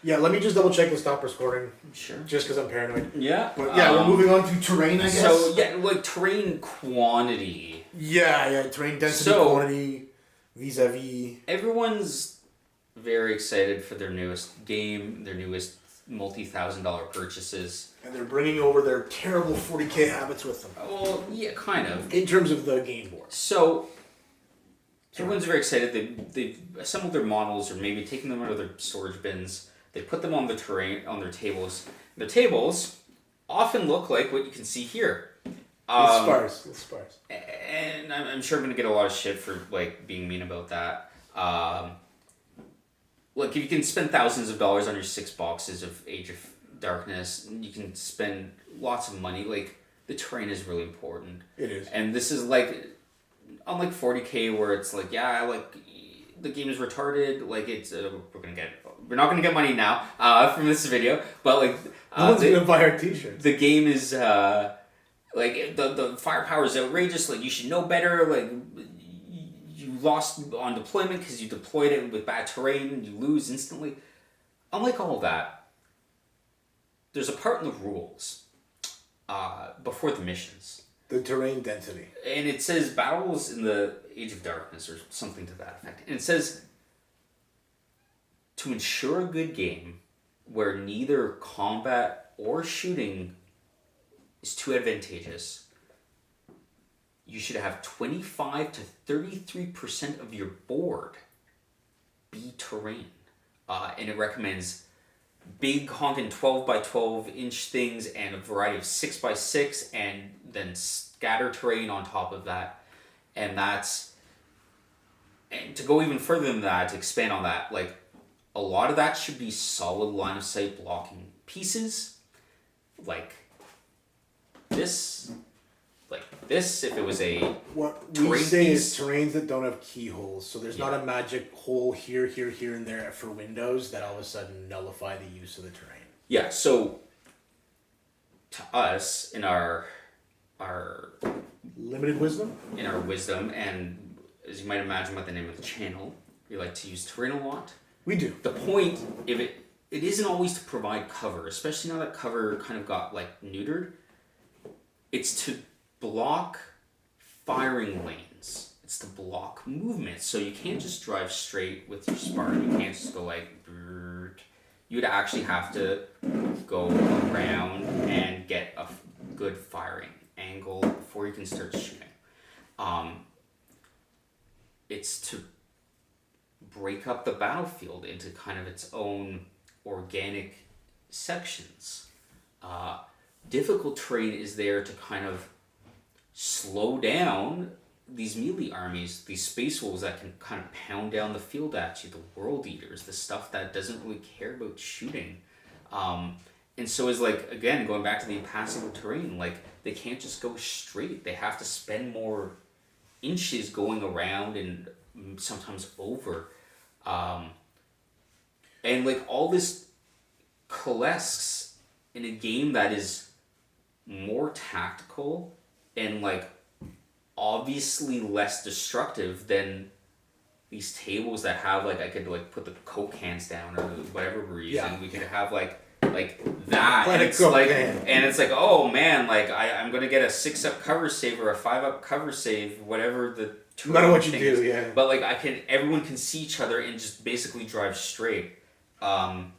yeah, let me just double check the stop recording. Sure. Just because I'm paranoid. Yeah. But yeah, we're moving on to terrain, I guess. So, yeah, like, terrain quantity. Yeah, terrain density, quantity, vis-a-vis. Everyone's very excited for their newest game, their newest multi-$1,000 purchases. And they're bringing over their terrible 40k habits with them. Well, yeah, kind of. In terms of the game board. So, everyone's very excited. They've assembled their models, or maybe taken them out of their storage bins. They put them on the terrain, on their tables. Their tables often look like what you can see here. It's sparse. And I'm sure I'm going to get a lot of shit for, like, being mean about that. Like, if you can spend thousands of dollars on your 6 boxes of Age of Darkness, you can spend lots of money. Like, the terrain is really important. It is. And this is, like, unlike 40k where it's like, yeah, like, the game is retarded, like, it's, we're not gonna get money now, from this video, but, like, no one's gonna buy our t-shirts. The game is, like, the firepower is outrageous, like, you should know better, like, you lost on deployment because you deployed it with bad terrain, you lose instantly. Unlike all of that, there's a part in the rules, before the missions. The terrain density. And it says battles in the Age of Darkness, or something to that effect. And it says, to ensure a good game where neither combat or shooting is too advantageous, you should have 25 to 33% of your board be terrain. And it recommends big honking 12 by 12 inch things and a variety of 6 by 6, and then scatter terrain on top of that. And to go even further than that, to expand on that, like, a lot of that should be solid line of sight blocking pieces, like this, if it was a what we say is terrains that don't have keyholes. So there's not a magic hole here, and there for windows that all of a sudden nullify the use of the terrain. Yeah, so to us, in our limited wisdom? In our wisdom, and as you might imagine by the name of the channel, we like to use terrain a lot. We do. The point, if it isn't always to provide cover, especially now that cover kind of got, like, neutered. It's to block firing lanes. it's to block movement. So you can't just drive straight with your Spartan. You can't just go like, brrrt. You'd actually have to go around and get a good firing angle before you can start shooting. It's to break up the battlefield into kind of its own organic sections. Difficult terrain is there to kind of slow down these melee armies, these space wolves that can kind of pound down the field at you, the world eaters, the stuff that doesn't really care about shooting. And so is like, again, going back to the impassable terrain, like they can't just go straight. They have to spend more inches going around and sometimes over. And like all this coalesces in a game that is more tactical and like obviously less destructive than these tables that have like I could like put the Coke cans down or whatever we're using. Yeah. We could have like that, and it's like and it's like, oh man, like I'm gonna get a 6-up cover save or a 5-up cover save, whatever the no matter what you do, yeah. But like everyone can see each other and just basically drive straight. And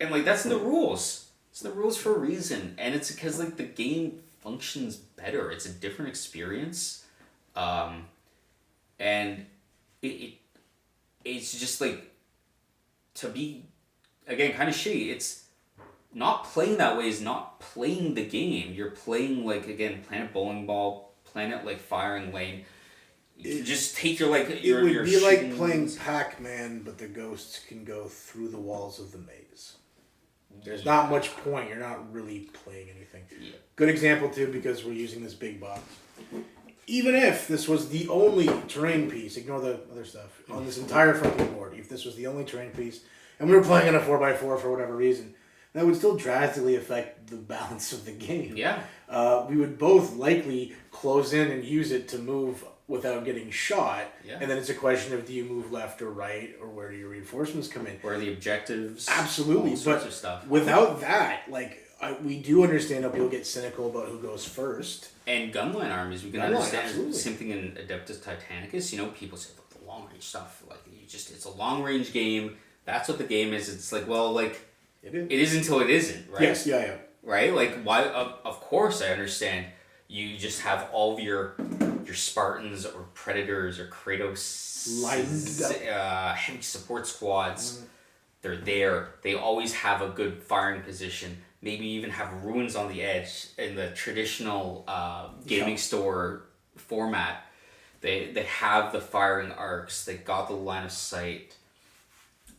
like that's in the rules. It's the rules for a reason, and it's because like the game functions better. It's a different experience, and it's just like to be again kind of shitty. It's not playing that way is not playing the game. You're playing like again Planet Bowling Ball, Planet like Firing Lane. You just take your like your. It would be like playing Pac-Man, but the ghosts can go through the walls of the maze. There's not much point. You're not really playing anything. Yeah. Good example too, because we're using this big box. Even if this was the only terrain piece, ignore the other stuff, on this entire fucking board, if this was the only terrain piece, and we were playing on a 4x4 for whatever reason, that would still drastically affect the balance of the game. Yeah. We would both likely close in and use it to move without getting shot, and then it's a question of do you move left or right, or where do your reinforcements come in? Where are the objectives? Absolutely, but of stuff. Without that, like we do understand how people get cynical about who goes first. And gunline armies, we can understand. Absolutely. Same thing in Adeptus Titanicus. You know, people say the long range stuff, like it's a long range game. That's what the game is. It's like, well, like it is until it isn't, right? Yes, yeah. Right, like why? Of course, I understand. You just have all of your Spartans or Predators or Kratos lined up. Heavy support squads. They're there. They always have a good firing position. Maybe even have ruins on the edge in the traditional gaming store format. They have the firing arcs. They got the line of sight.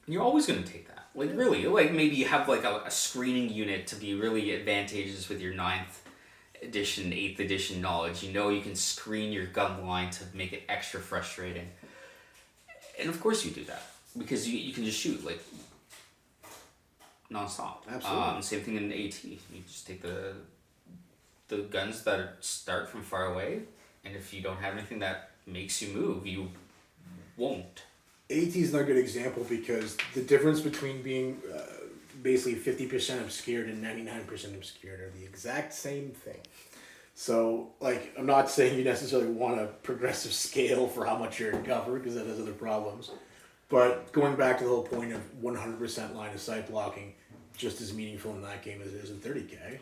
You're always going to take that. Like really, like maybe you have like a screening unit to be really advantageous with your 9th edition, 8th edition knowledge. You know you can screen your gun line to make it extra frustrating. And of course you do that. Because you can just shoot like non-stop. Absolutely. Same thing in AT. You just take the guns that start from far away, and if you don't have anything that makes you move, you won't. AT is not a good example because the difference between being basically 50% obscured and 99% obscured are the exact same thing. So, like, I'm not saying you necessarily want a progressive scale for how much you're in cover because that has other problems. But going back to the whole point of 100% line of sight blocking, just as meaningful in that game as it is in 30K.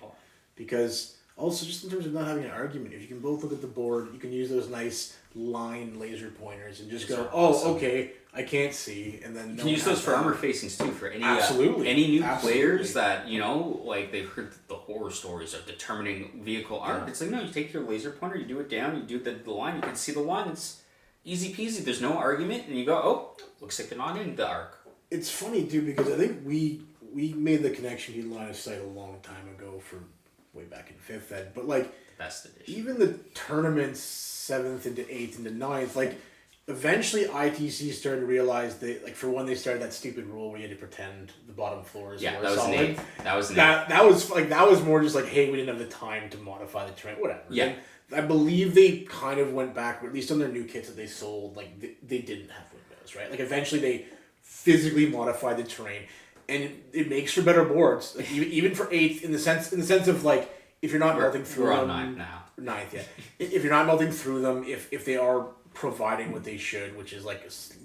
Because also just in terms of not having an argument, if you can both look at the board, you can use those nice line laser pointers and just go, okay, I can't see, and then you can use those for armor facings too for any any new players that like they've heard the horror stories of determining vehicle arc. Yeah. It's like no, you take your laser pointer, you do it down, you do the line, you can see the line. It's easy peasy. There's no argument, and you go, oh, looks like they're not in the arc. It's funny too because I think we made the connection to line of sight a long time ago for way back in 5th Ed, but like best edition. Even the tournaments 7th into 8th into 9th, like. Eventually, ITC started to realize for when they started that stupid rule where you had to pretend the bottom floors were solid. That was more just like, hey, we didn't have the time to modify the terrain, whatever. Yeah. And I believe they kind of went back, or at least on their new kits that they sold, like they didn't have windows, right? Like eventually they physically modified the terrain, and it makes for better boards, like even for 8th in the sense of like if you're not melting through them. We're on 9th now. 9th, yeah. If you're not melting through them, if they are providing what they should, which is like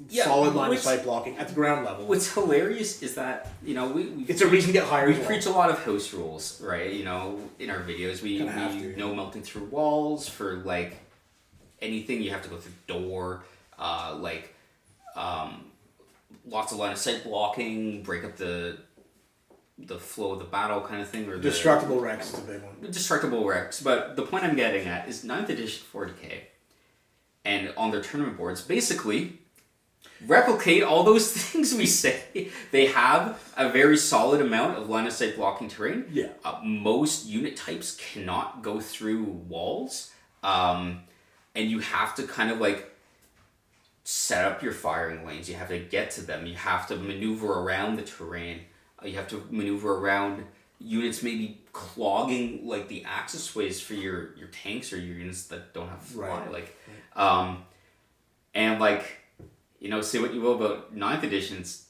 solid line of sight blocking at the ground level. What's hilarious is that, you know, it's a reason to get higher. We preach a lot of house rules, right? You know, in our videos, we no melting through walls for like anything. You have to go through the door, lots of line of sight blocking, break up the flow of the battle kind of thing, or destructible wrecks is a big one. Destructible wrecks, but the point I'm getting at is 9th edition 40k, and on their tournament boards, basically replicate all those things we say. They have a very solid amount of line of sight blocking terrain. Yeah. Most unit types cannot go through walls, and you have to kind of like set up your firing lanes. You have to get to them. You have to maneuver around the terrain. You have to maneuver around units maybe clogging like the access ways for your tanks or your units that don't have fly. Right. Like, and like, you know, say what you will about 9th edition, it's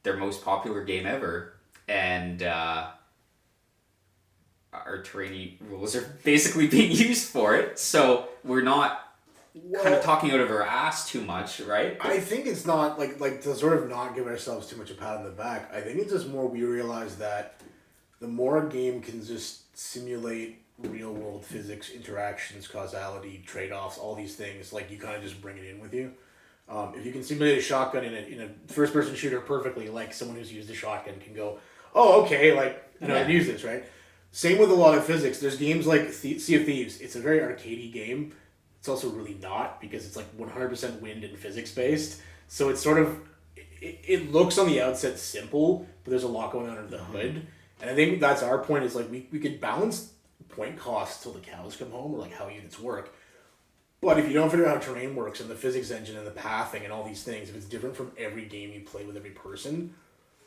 their most popular game ever, and our terrain rules are basically being used for it. So we're not kind of talking out of our ass too much, right? I think it's not like to sort of not give ourselves too much a pat on the back. I think it's just more we realize that the more a game can just simulate real world physics, interactions, causality, trade-offs, all these things, like you kind of just bring it in with you. If you can simulate a shotgun in a first person shooter perfectly, like someone who's used a shotgun can go, oh, okay, like, you know, I'd use this, right? Same with a lot of physics. There's games like Sea of Thieves. It's a very arcadey game. It's also really not, because it's like 100% wind and physics based. So it's sort of, it looks on the outset simple, but there's a lot going on under the hood. And I think that's our point, is like we could balance point costs till the cows come home, or like how units work. But if you don't figure out how terrain works and the physics engine and the pathing and all these things, if it's different from every game you play with every person,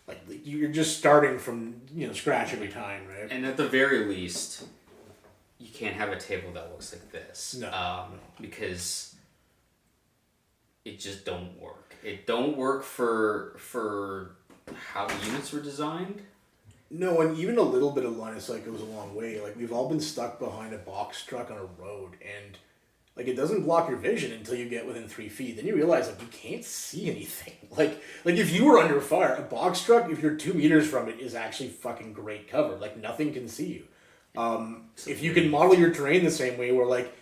like you're just starting from, you know, scratch every time, right? And at the very least, you can't have a table that looks like this. No. Because it just don't work. It don't work for how the units were designed. No, and even a little bit of line of sight goes a long way. Like, we've all been stuck behind a box truck on a road, and like it doesn't block your vision until you get within 3 feet. Then you realize like you can't see anything. Like if you were under fire, a box truck, if you're 2 meters from it, is actually fucking great cover. Like nothing can see you. If you can model your terrain the same way, where like,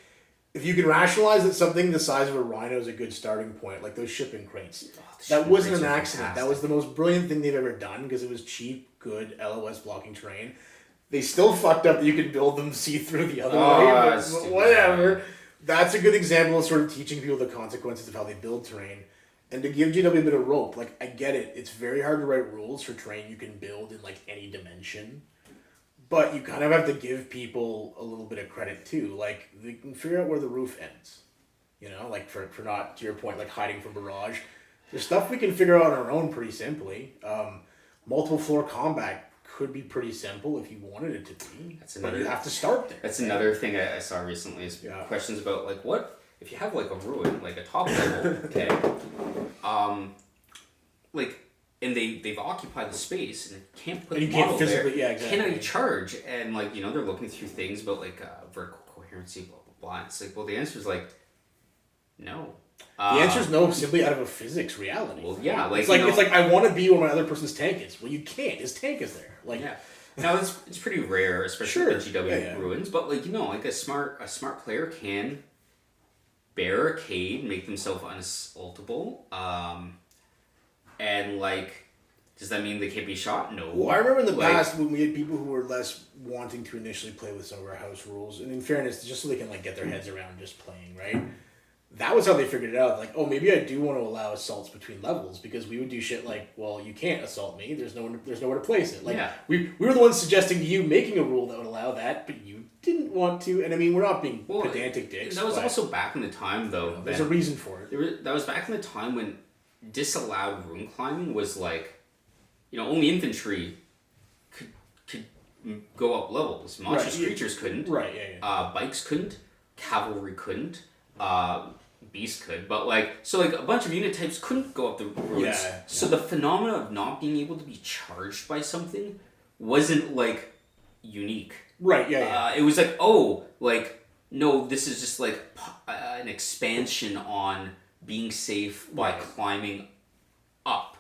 if you can rationalize that something the size of a rhino is a good starting point, like those shipping crates, that wasn't an accident. That was the most brilliant thing they've ever done, because it was cheap, good LOS blocking terrain. They still fucked up that you could build them see through the other way, but whatever. That's a good example of sort of teaching people the consequences of how they build terrain. And to give GW a bit of rope, like, I get it. It's very hard to write rules for terrain you can build in like any dimension. But you kind of have to give people a little bit of credit too. Like, they can figure out where the roof ends. You know, like for not, to your point, like hiding from barrage. There's stuff we can figure out on our own pretty simply. Multiple floor combat could be pretty simple if you wanted it to be. But you have to start there. That's another thing I saw recently, is questions about like, what if you have like a ruin, like a top level, okay? Like, and they've occupied the space and can't put the model there. Yeah, exactly. Can I charge? And like, you know, they're looking through things about like vertical coherency, blah blah blah. It's like, well, the answer is like, no. The answer is no, simply out of a physics reality. Well, yeah, like it's like I want to be where my other person's tank is. Well, you can't. His tank is there. Like, yeah. Now it's pretty rare, especially with GW ruins. But like, you know, like a smart player can barricade, make themselves unassaultable. And like, does that mean they can't be shot? No. Well, I remember in the past when we had people who were less wanting to initially play with some of our house rules, and in fairness, just so they can like get their heads around just playing, right? That was how they figured it out. Like, oh, maybe I do want to allow assaults between levels, because we would do shit like, well, you can't assault me. There's nowhere to place it. Like, we were the ones suggesting to you making a rule that would allow that, but you didn't want to. And I mean, we're not being pedantic dicks. That was also back in the time, though. You know, there's a reason for it. That was back in the time when disallowed rune climbing was like, you know, only infantry could go up levels. Monstrous creatures couldn't. Right. Yeah. Bikes couldn't. Cavalry couldn't. Beast could, but like, so like a bunch of unit types couldn't go up the roads. Yeah. So the phenomena of not being able to be charged by something wasn't like unique. Right. Yeah. It was like, oh, like no, this is just like an expansion on being safe by climbing up.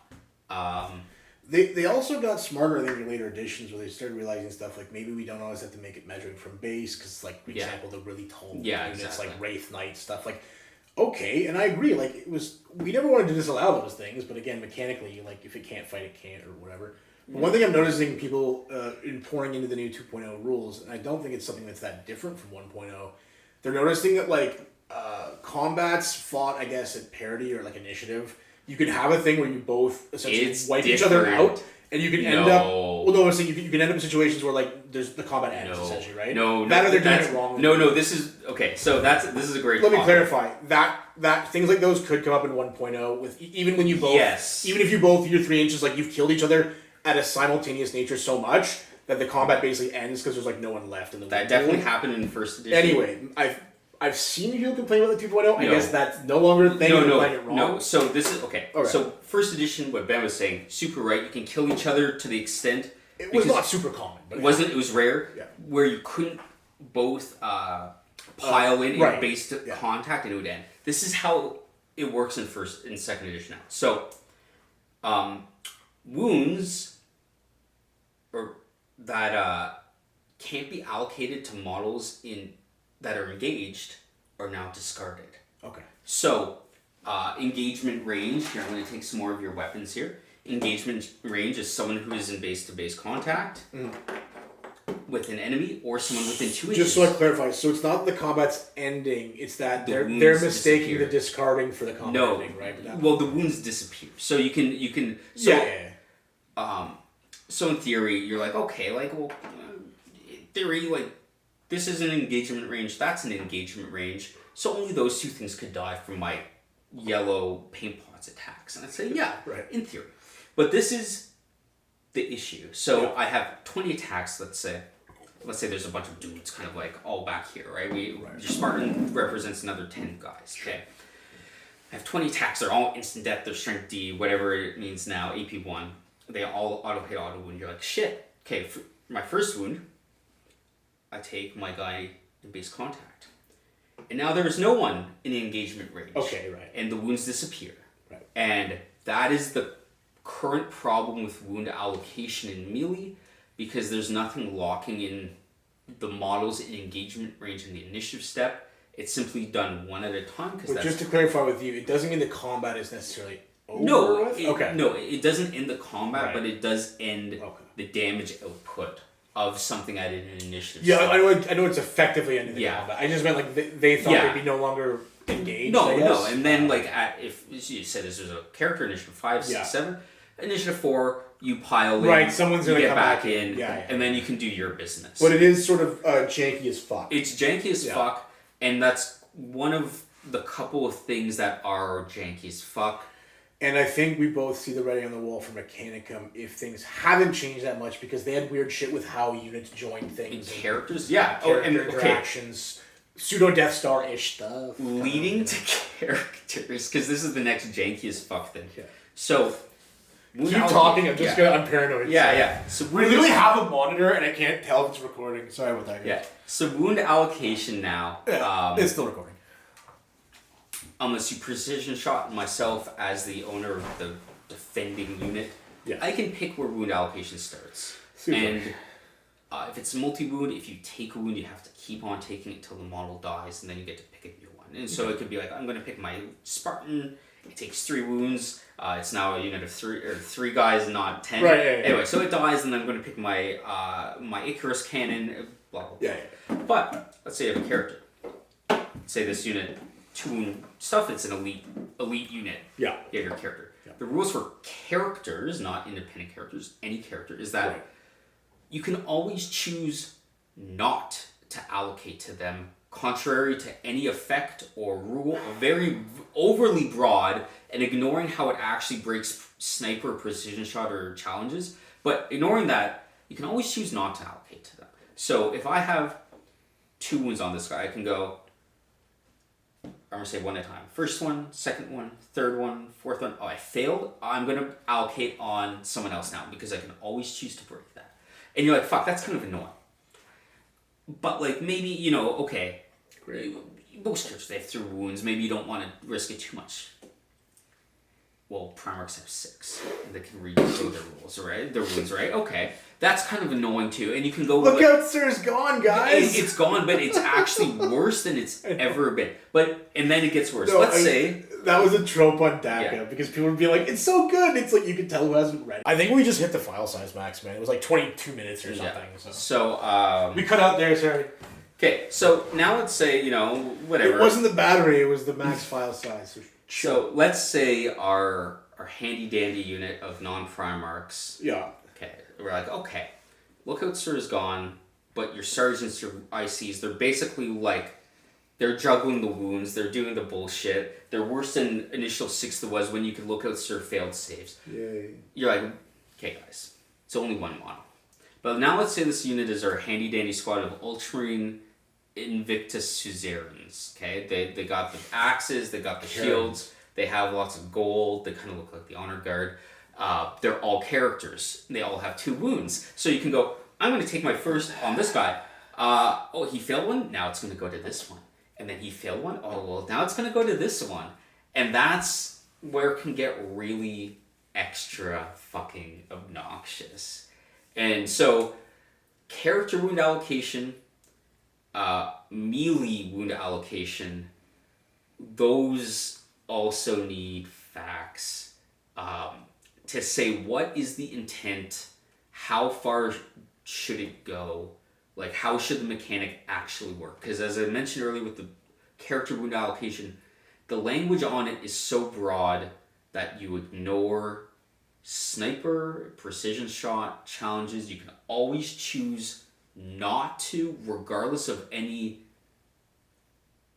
They also got smarter, I think, in later editions where they started realizing stuff like maybe we don't always have to make it measuring from base because, like, for example, the really tall units like Wraith Knight stuff. Like, okay, and I agree. Like, we never wanted to disallow those things, but again, mechanically, like, if it can't fight, it can't, or whatever. But one thing I'm noticing people in pouring into the new 2.0 rules, and I don't think it's something that's that different from 1.0, they're noticing that, like, combats fought, I guess, at parity or, like, initiative. You can have a thing where you both essentially wipe each other out, and you can end up. Well, no, I was saying you can end up in situations where like there's the combat ends essentially, right? That or they're doing it wrong. No. This is okay. So this is a great. Let me clarify that things like those could come up in 1.0 with even when you both even if you both your 3 inches like you've killed each other at a simultaneous nature so much that the combat basically ends because there's like no one left in the. That definitely happened in first edition. Anyway, I've seen people complain about the 2.0. I guess that's no longer a thing. Playing it wrong. No. So this is okay. So first edition, what Ben was saying, super right. You can kill each other to the extent it was not super common, but it was rare. Yeah. Where you couldn't both pile in base contact and it would end. This is how it works in second edition now. So wounds or that can't be allocated to models that are engaged are now discarded. Okay. So, engagement range, here I'm going to take some more of your weapons here. Engagement range is someone who is in base-to-base contact with an enemy or someone within 2 inches. Just so I clarify, so it's not the combat's ending, it's that they're mistaking the discarding for the combat ending, right? Well, the wounds disappear. So you can so in theory, you're like, okay, like, well, in theory, like, this is an engagement range, that's an engagement range, so only those two things could die from my yellow paint pots attacks. And I'd say, in theory. But this is the issue. So I have 20 attacks, let's say there's a bunch of dudes kind of like all back here, right? Your Spartan represents another 10 guys, okay? I have 20 attacks, they're all instant death, they're strength D, whatever it means now, AP 1. They all auto-hit, auto-wound. You're like, shit. Okay, for my first wound, I take my guy in base contact. And now there's no one in the engagement range. Okay, right. And the wounds disappear. Right. And that is the current problem with wound allocation in melee, because there's nothing locking in the models in engagement range in the initiative step. It's simply done one at a time. But just to clarify with you, it doesn't mean the combat is necessarily over with? No, it doesn't end the combat, but it does end the damage output of something at an initiative. Yeah, I know it's effectively ending the combat. I just meant like they thought they'd be no longer engaged. No, and then like if you said this was a character initiative 5, 6, 7, initiative 4, you pile in. Right, someone's gonna get come back in, and then you can do your business. But it is sort of janky as fuck. It's janky as fuck, and that's one of the couple of things that are janky as fuck. And I think we both see the writing on the wall for Mechanicum if things haven't changed that much because they had weird shit with how units join things. And characters? Interactions. Pseudo Death Star-ish stuff. Leading to characters, because this is the next janky as fuck thing. Yeah. So, keep talking, I'm paranoid. Yeah. So we literally have a monitor and I can't tell if it's recording. Sorry about that, guys. Yeah. So wound allocation now. It's still recording. Unless you precision shot myself as the owner of the defending unit, I can pick where wound allocation starts. Super. And if it's multi-wound, if you take a wound, you have to keep on taking it till the model dies, and then you get to pick a new one. And so it could be like, I'm going to pick my Spartan, it takes 3 wounds, it's now a unit of 3 guys and not 10. Right, anyway, so it dies, and then I'm going to pick my my Icarus cannon, blah, blah, blah. Yeah. But, let's say you have a character. Say this unit, 2 wound stuff, it's an elite unit. Yeah. You have your character. Yeah. The rules for characters, not independent characters, any character, is that you can always choose not to allocate to them, contrary to any effect or rule, very overly broad, and ignoring how it actually breaks sniper, precision shot, or challenges. But ignoring that, you can always choose not to allocate to them. So if I have 2 wounds on this guy, I can go, I'm going to say one at a time. First one, second one, third one, fourth one. Oh, I failed. I'm going to allocate on someone else now because I can always choose to break that. And you're like, fuck, that's kind of annoying. But like maybe, okay. Most characters, they have 3 wounds. Maybe you don't want to risk it too much. Well, Primarchs have 6. And they can redo their rules, right? Their wounds, right? Okay. That's kind of annoying too. And you can go... Look out, sir's gone, guys! It's gone, but it's actually worse than it's ever been. And then it gets worse. No, Let's say... That was a trope on DACA, because people would be like, it's so good! It's like, you can tell who hasn't read it. I think we just hit the file size max, man. It was like 22 minutes or something. Yeah. So we cut out there, sorry. Okay, so now let's say, whatever. It wasn't the battery, it was the max file size. So let's say our handy dandy unit of non-Primarchs. Yeah. Okay, we're like, okay, Lookout Sir is gone, but your sergeants, your ICs, they're basically like, they're juggling the wounds, they're doing the bullshit. They're worse than initial 6th was when you could Lookout Sir failed saves. Yay. You're like, okay guys, it's only one model. But now let's say this unit is our handy dandy squad of Ultramarine Invictus Suzerains. Okay, they got the axes, they got the shields, they have lots of gold, they kind of look like the honor guard. They're all characters. They all have 2 wounds. So you can go, I'm going to take my first on this guy. He failed one? Now it's going to go to this one. And then he failed one? Oh, well, now it's going to go to this one. And that's where it can get really extra fucking obnoxious. And so, character wound allocation, melee wound allocation, those also need facts to say what is the intent, how far should it go, like how should the mechanic actually work. Because as I mentioned earlier with the character wound allocation, the language on it is so broad that you ignore sniper, precision shot, challenges. You can always choose not to, regardless of any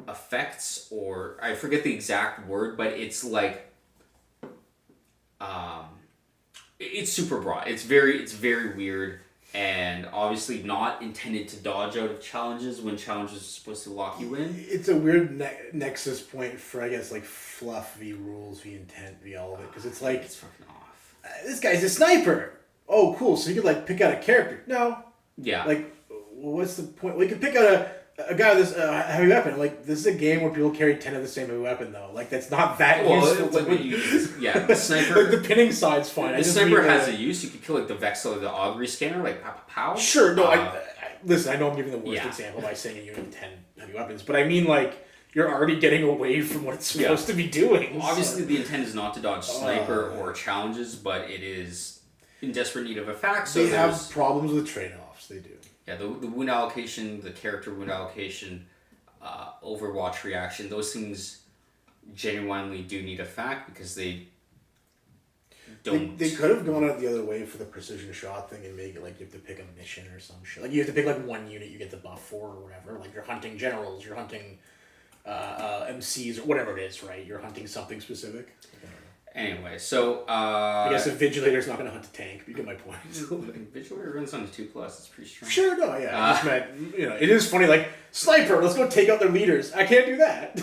effects, or I forget the exact word, but it's like it's super broad. It's very weird, and obviously not intended to dodge out of challenges when challenges are supposed to lock you in. It's a weird nexus point for, I guess, like fluff v rules v intent v all of it, because it's like it's fucking off. This guy's a sniper. Oh, cool. So you could like pick out a character. No. Yeah. Like, what's the point? We could pick out a guy with this heavy weapon. Like, this is a game where people carry 10 of the same heavy weapon, though. Like, that's not that useful to me. The sniper... like, the pinning side's fine. The sniper has a use. You could kill, like, the Vexel or the Augury scanner, like, pow, pow, pow. Sure, no, listen, I know I'm giving the worst example by saying a unit of 10 heavy weapons, but I mean, like, you're already getting away from what it's supposed to be doing. Well, obviously, the intent is not to dodge sniper or challenges, but it is in desperate need of a fact. So they have problems with trade-offs. They do. Yeah, the wound allocation, the character wound allocation, Overwatch reaction, those things genuinely do need a fact because they don't... They could have gone out the other way for the precision shot thing and make it like you have to pick a mission or some shit. Like you have to pick like one unit you get the buff for or whatever. Like you're hunting generals, you're hunting MCs or whatever it is, right? You're hunting something specific. Anyway, so... I guess a Vigilator's not going to hunt a tank. You get my point. Vigilator runs on 2+, it's pretty strong. Sure, no, yeah. I just meant, it is funny, like, sniper, let's go take out their leaders. I can't do that.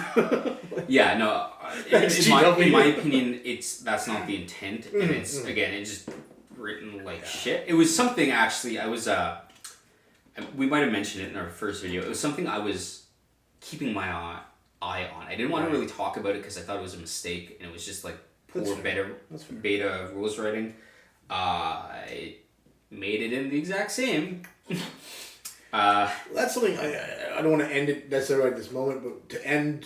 Yeah, no, in my opinion, that's not the intent, and it's, again, it's just written like shit. It was something, actually, we might have mentioned it in our first video, it was something I was keeping my eye on. I didn't want to really talk about it because I thought it was a mistake, and it was just like, poor beta rules writing. I made it in the exact same. That's something I don't want to end it necessarily at this moment, but to end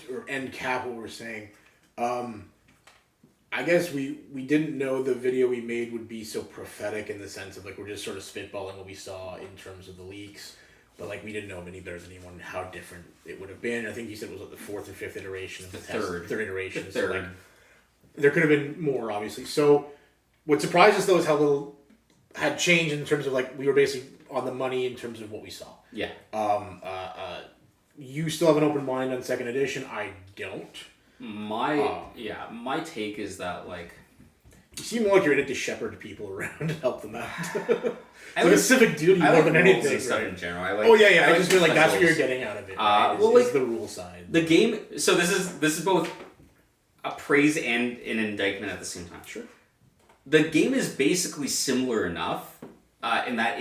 cap what we're saying. I guess we didn't know the video we made would be so prophetic in the sense of like we're just sort of spitballing what we saw in terms of the leaks. But like we didn't know any better than anyone how different it would have been. I think you said it was like the 4th or 5th iteration of the third iteration. The third. So like, there could have been more, obviously. So, what surprised us, though, is how little had changed in terms of, like, we were basically on the money in terms of what we saw. Yeah. You still have an open mind on 2nd edition. I don't. My take is that, like... You seem like you're in it to shepherd people around and help them out. It's like a civic duty more than anything. Stuff in general. I just feel like that's what you're getting out of it. Right? Is the rule side. The game... So this is both a praise and an indictment at the same time. Sure. The game is basically similar enough in that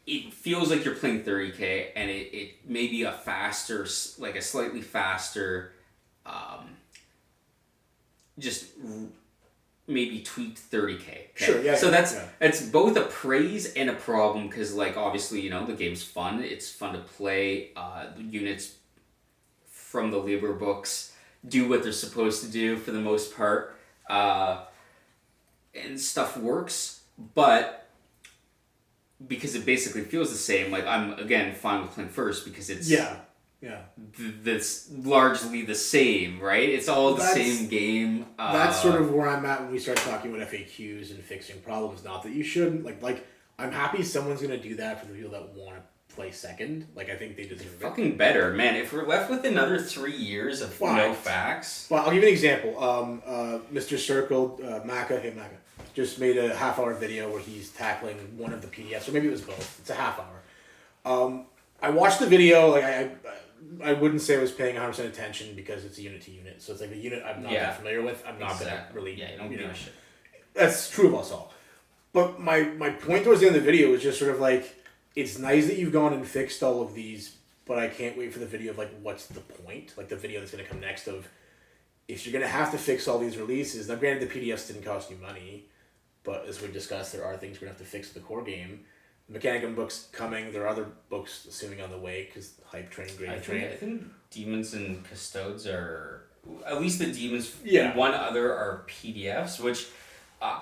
it feels like you're playing 30K, and it may be a faster, like a slightly faster, just maybe tweaked 30K. Okay? Sure, yeah. So yeah. it's both a praise and a problem, because like obviously, you know, the game's fun. It's fun to play. The units from the Liber books do what they're supposed to do for the most part, and stuff works, but because it basically feels the same, like I'm again fine with playing first because it's that's largely the same, right? It's all the same game. That's sort of where I'm at when we start talking about FAQs and fixing problems. Not that you shouldn't like I'm happy someone's gonna do that for the people that want to play second. Like I think they deserve it. Fucking better, man. If we're left with another 3 years of no facts. Well, I'll give you an example. Mr. Circle, Maka, just made a half-hour video where he's tackling one of the PDFs, or maybe it was both. It's a half hour. I watched the video. Like I wouldn't say I was paying 100% attention because it's a unit to unit. So it's like a unit I'm not that familiar with. I'm not gonna really. Yeah, you don't give a shit. That's true of us all. But my point towards the end of the video was just sort of like, it's nice that you've gone and fixed all of these, but I can't wait for the video of like, what's the point? Like the video that's going to come next of, if you're going to have to fix all these releases, now granted the PDFs didn't cost you money, but as we discussed, there are things we're going to have to fix with the core game. The Mechanicum book's coming, there are other books assuming on the way, because hype train, grading train. I think Demons and Custodes are, at least the Demons and one other are PDFs, which...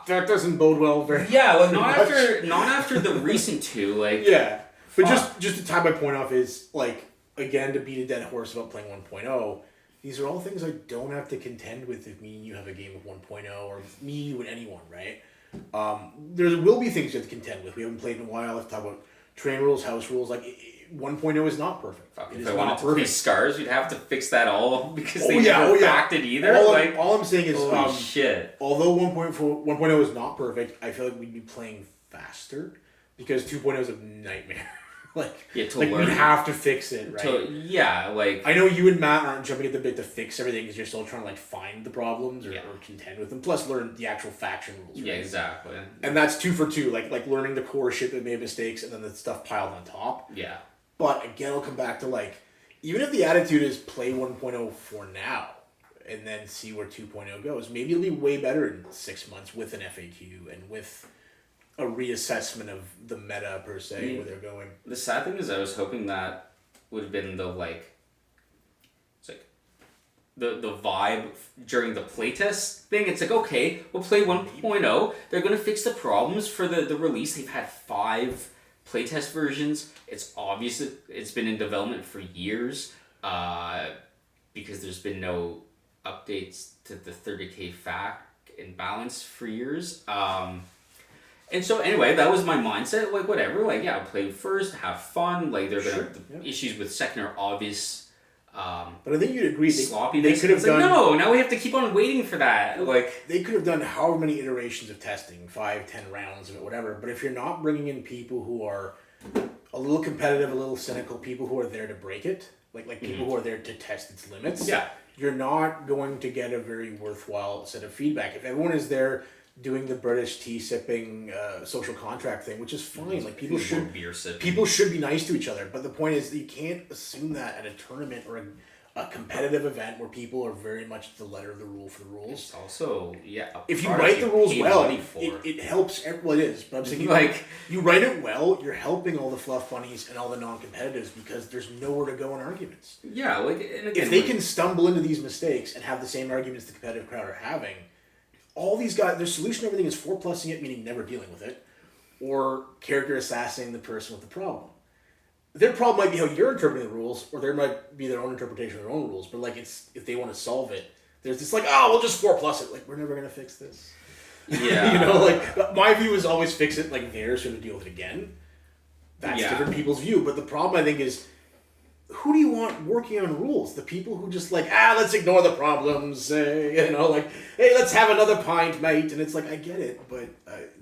that doesn't bode well very like not after the recent two, like but just to tie my point off is like, again, to beat a dead horse about playing 1.0, these are all things I don't have to contend with if me and you have a game of 1.0, or me with anyone, right? There will be things you have to contend with. We haven't played in a while. Let's talk about train rules, house rules. Like 1.0 is not perfect. If I wanted to play Scars, we'd have to fix that all because they never backed it either. All I'm saying is, holy shit. Although 1.0 is not perfect, I feel like we'd be playing faster because 2.0 is a nightmare. We'd have to fix it, right? I know you and Matt aren't jumping at the bit to fix everything because you're still trying to like find the problems or contend with them. Plus, learn the actual faction rules. Right? Yeah, exactly. And that's 2 for 2, like learning the core shit that made mistakes and then the stuff piled on top. Yeah. But again, I'll come back to like, even if the attitude is play 1.0 for now and then see where 2.0 goes, maybe it'll be way better in 6 months with an FAQ and with a reassessment of the meta per se, where they're going. The sad thing is I was hoping that would have been the the vibe during the playtest thing. It's like, okay, we'll play 1.0. They're going to fix the problems for the release. They've had 5 playtest versions. It's obvious that it's been in development for years because there's been no updates to the 30K FAQ and balance for years. And so anyway, that was my mindset. Like whatever, like I'll play first, have fun. Like they're issues with second are obvious. But I think you'd agree. Sloppy. They could have done. No, now we have to keep on waiting for that. Like they could have done however many iterations of testing, 5, 10 rounds of it, whatever. But if you're not bringing in people who are a little competitive, a little cynical, people who are there to break it, like people who are there to test its limits, you're not going to get a very worthwhile set of feedback. If everyone is there doing the British tea sipping social contract thing, which is fine. Like people should be nice to each other. But the point is, you can't assume that at a tournament or a competitive event where people are very much the letter of the rule for the rules. It's also, if you write the rules well, it helps. Well, it is. But I'm saying you write it well, you're helping all the fluff bunnies and all the non-competitives because there's nowhere to go in arguments. Yeah, and again, if they can stumble into these mistakes and have the same arguments the competitive crowd are having, all these guys, their solution to everything is 4+ing it, meaning never dealing with it, or character assassinating the person with the problem. Their problem might be how you're interpreting the rules, or there might be their own interpretation of their own rules, but like if they want to solve it, there's this like, we'll just 4+ it. Like, we're never going to fix this. Yeah. My view is always fix it like theirs, so to deal with it again. That's different people's view, but the problem I think is, who do you want working on rules? The people who just like, let's ignore the problems, hey, let's have another pint, mate. And it's like, I get it, but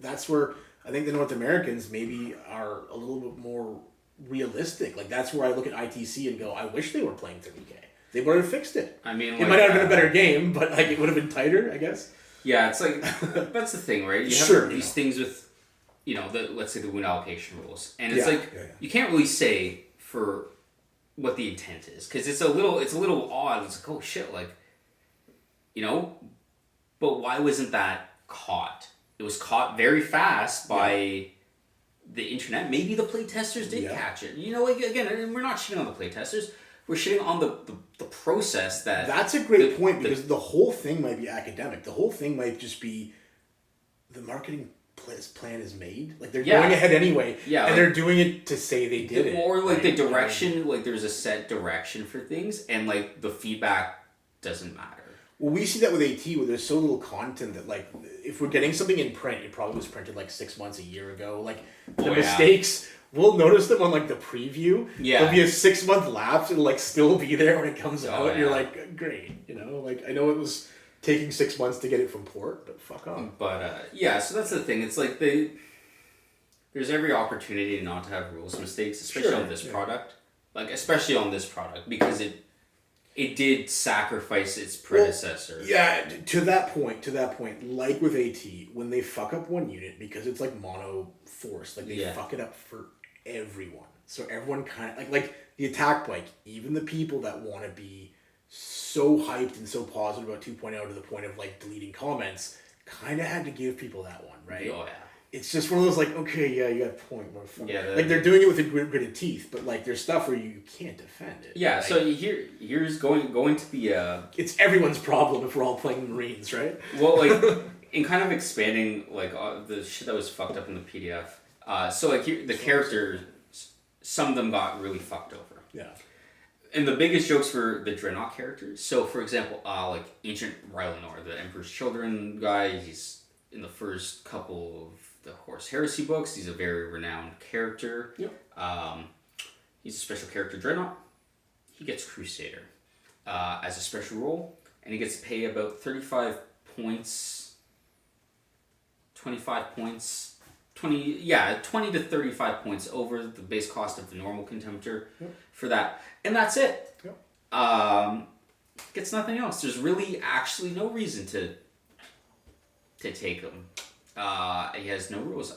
that's where I think the North Americans maybe are a little bit more realistic. Like, that's where I look at ITC and go, I wish they were playing 30K. They would have fixed it. I mean, it might not have been a better game, but like it would have been tighter, I guess. Yeah, it's like, that's the thing, right? You have these things with let's say the wound allocation rules, and it's you can't really say for what the intent is, because it's a little odd. It's like, oh shit, like, but why wasn't that caught? It was caught very fast by the internet. Maybe the playtesters did catch it. Again, we're not shitting on the playtesters. We're shitting on the process that... That's a great point, because the whole thing might be academic. The whole thing might just be the marketing plan is made. Like, they're going ahead anyway. Yeah, and they're doing it to say they did it. Or, like, the direction, like, there's a set direction for things, and, like, the feedback doesn't matter. Well, we see that with AT, where there's so little content that, like, if we're getting something in print, it probably was printed, like, 6 months, a year ago. Like, the mistakes... We'll notice them on, like, the preview. Yeah. There'll be a 6-month lapse. It'll, like, still be there when it comes out. Yeah. You're like, great. Like, I know it was taking 6 months to get it from port, but fuck off. But, so that's the thing. It's like there's every opportunity not to have rules mistakes, especially on this product. Like, especially on this product, because it did sacrifice its predecessor. Well, yeah, to that point, like with AT, when they fuck up one unit, because it's, like, mono force, like, they fuck it up for everyone. So everyone kind of like the attack bike, even the people that want to be so hyped and so positive about 2.0 to the point of, like, deleting comments, kind of had to give people that one, right? Oh yeah. It's just one of those, like, okay, yeah, you got a point, motherfucker. Yeah, like, they're doing it with a gritted teeth, but, like, there's stuff where you can't defend it. Yeah, like, so here's going to be a... It's everyone's problem if we're all playing Marines, right? Well, like, in kind of expanding, like, the shit that was fucked up in the PDF, so, like, the characters, some of them got really fucked over. Yeah. And the biggest jokes were the Dreadnought characters. So, for example, like, Ancient Rylanor, the Emperor's Children guy, he's in the first couple of the Horus Heresy books. He's a very renowned character. Yep. He's a special character Dreadnought. He gets Crusader as a special role, and he gets to pay about 35 points, 25 points, 20 to 35 points over the base cost of the normal Contemptor for that. And that's it. Yep. Gets nothing else. There's really actually no reason to take him. He has no rules.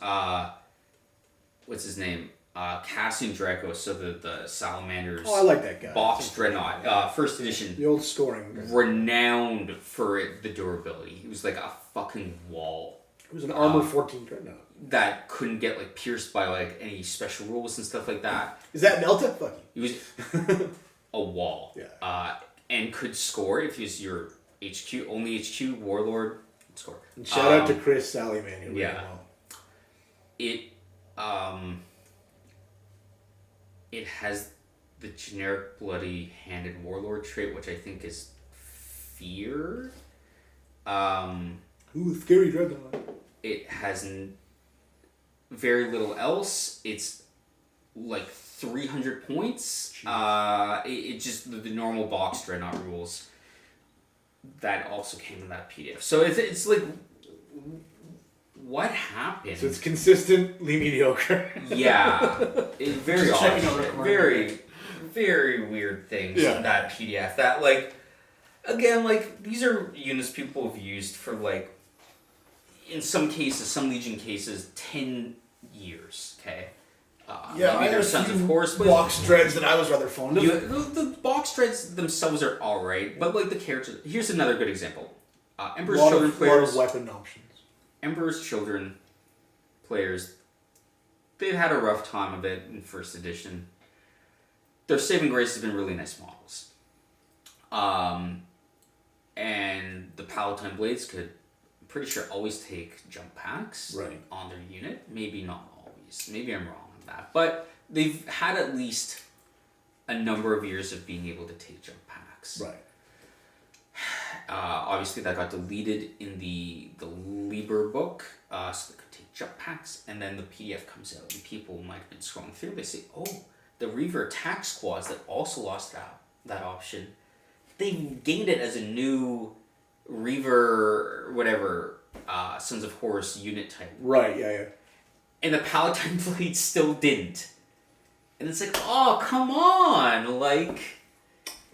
What's his name? Cassian Draco, so the Salamanders. Oh, I like that guy. Box Dreadnought, first edition. The old scoring. Renowned for the durability. He was like a fucking wall. It was an armor 14 Dreadnought. That couldn't get, like, pierced by, like, any special rules and stuff like that. Is that Melta? Fuck you. He was a wall. Yeah. And could score if he was your HQ, only HQ, Warlord, score. And shout out to Chris Sallyman, who ran well. It has the generic bloody-handed Warlord trait, which I think is Fear. Scary Dreadnought. It has very little else. It's like 300 points. It just the normal box Dreadnought rules that also came in that PDF. So it's like, what happened? So it's consistently mediocre. Yeah, very odd. Very, very weird things in that PDF. That, like, again, like, these are units people have used for, like, in some cases, some Legion cases, 10 years, okay? I have Sons of Horus box dreads that I was rather fond of. The box dreads themselves are alright, but, like, the characters... Here's another good example. Emperor's Children players... A lot of weapon options. Emperor's Children players, they've had a rough time of it in first edition. Their saving grace has been really nice models. And the Palatine Blades could... pretty sure always take jump packs on their unit. Maybe not always. Maybe I'm wrong on that. But they've had at least a number of years of being able to take jump packs. Right. Obviously, that got deleted in the Liber book, so they could take jump packs. And then the PDF comes out, and people might have been scrolling through. They say, oh, the Reaver attack squads that also lost that option, they gained it as a new... Reaver, whatever, Sons of Horus unit type. Right, yeah. And the Palatine Blade still didn't. And it's like, oh, come on! Like,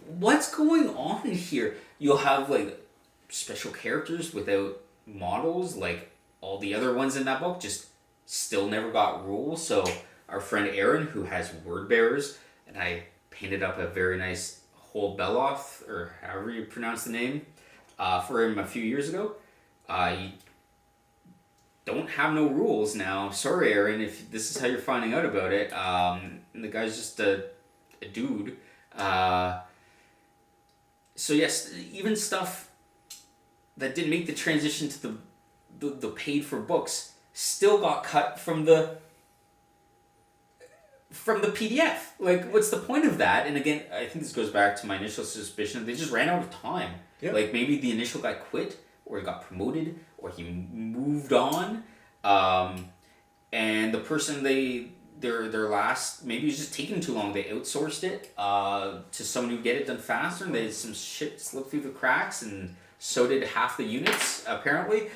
what's going on here? You'll have, like, special characters without models, like all the other ones in that book, just still never got rules. So our friend Aaron, who has word bearers, and I painted up a very nice whole Beloth, or however you pronounce the name, for him a few years ago. You don't have no rules now. Sorry, Aaron, if this is how you're finding out about it. And the guy's just a dude. So yes, even stuff that didn't make the transition to the paid for books still got cut from the PDF. Like, what's the point of that? And again, I think this goes back to my initial suspicion. They just ran out of time. Yep. Like, maybe the initial guy quit, or he got promoted, or he moved on. And the person their last, maybe it was just taking too long. They outsourced it to someone who would get it done faster, and they some shit slipped through the cracks, and so did half the units, apparently.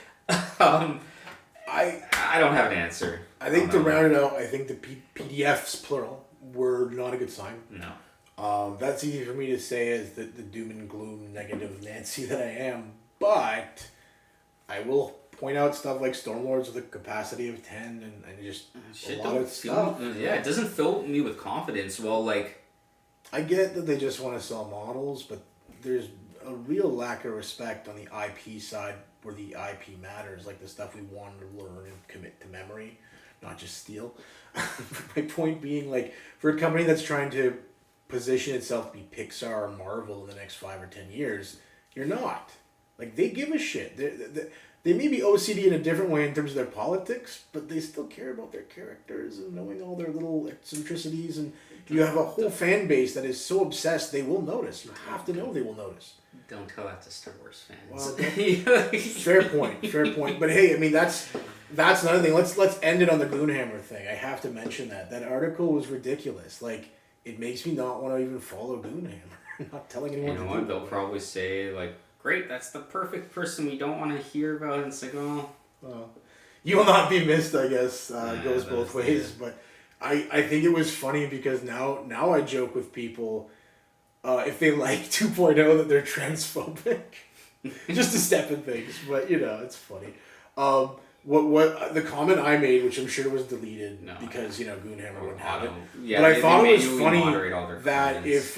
I don't have an answer. I think to round it out, I think the PDFs, plural, were not a good sign. No. That's easy for me to say as the doom and gloom negative Nancy that I am, but I will point out stuff like Stormlords with a capacity of 10 and just shit, a lot of stuff. Yeah, it doesn't fill me with confidence. Well, like... I get that they just want to sell models, but there's a real lack of respect on the IP side where the IP matters, like the stuff we want to learn and commit to memory, not just steal. My point being, like, for a company that's trying to position itself to be Pixar or Marvel in the next 5 or 10 years, you're not. Like, they give a shit. They may be OCD in a different way in terms of their politics, but they still care about their characters and knowing all their little eccentricities. And you have a whole fan base that is so obsessed, they will notice. You have to know they will notice. Don't tell that to Star Wars fans. Well, fair point. But hey, I mean, that's another thing. Let's end it on the Goonhammer thing. I have to mention that. That article was ridiculous. Like, it makes me not want to even follow Goonhammer. I'm not telling anyone. You know what? They'll probably say, like, great, that's the perfect person we don't want to hear about. And it's like, oh. Well, you will not be missed, I guess. Goes both ways. But I think it was funny because now I joke with people if they like 2.0 that they're transphobic. Just to step in things. But, you know, it's funny. What the comment I made, which I'm sure was deleted because, you know, Goonhammer wouldn't have it. Yeah, but I thought it was funny that comments.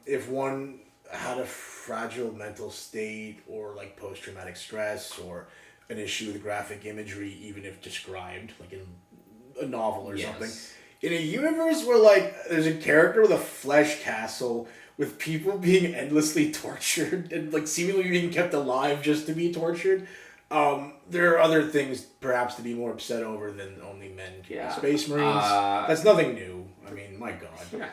if one had a fragile mental state or like post-traumatic stress or an issue with graphic imagery, even if described like in a novel or something, in a universe where like there's a character with a flesh castle with people being endlessly tortured and like seemingly being kept alive just to be tortured, there are other things perhaps to be more upset over than only men killing Space Marines. That's nothing new. I mean, my God. Yeah.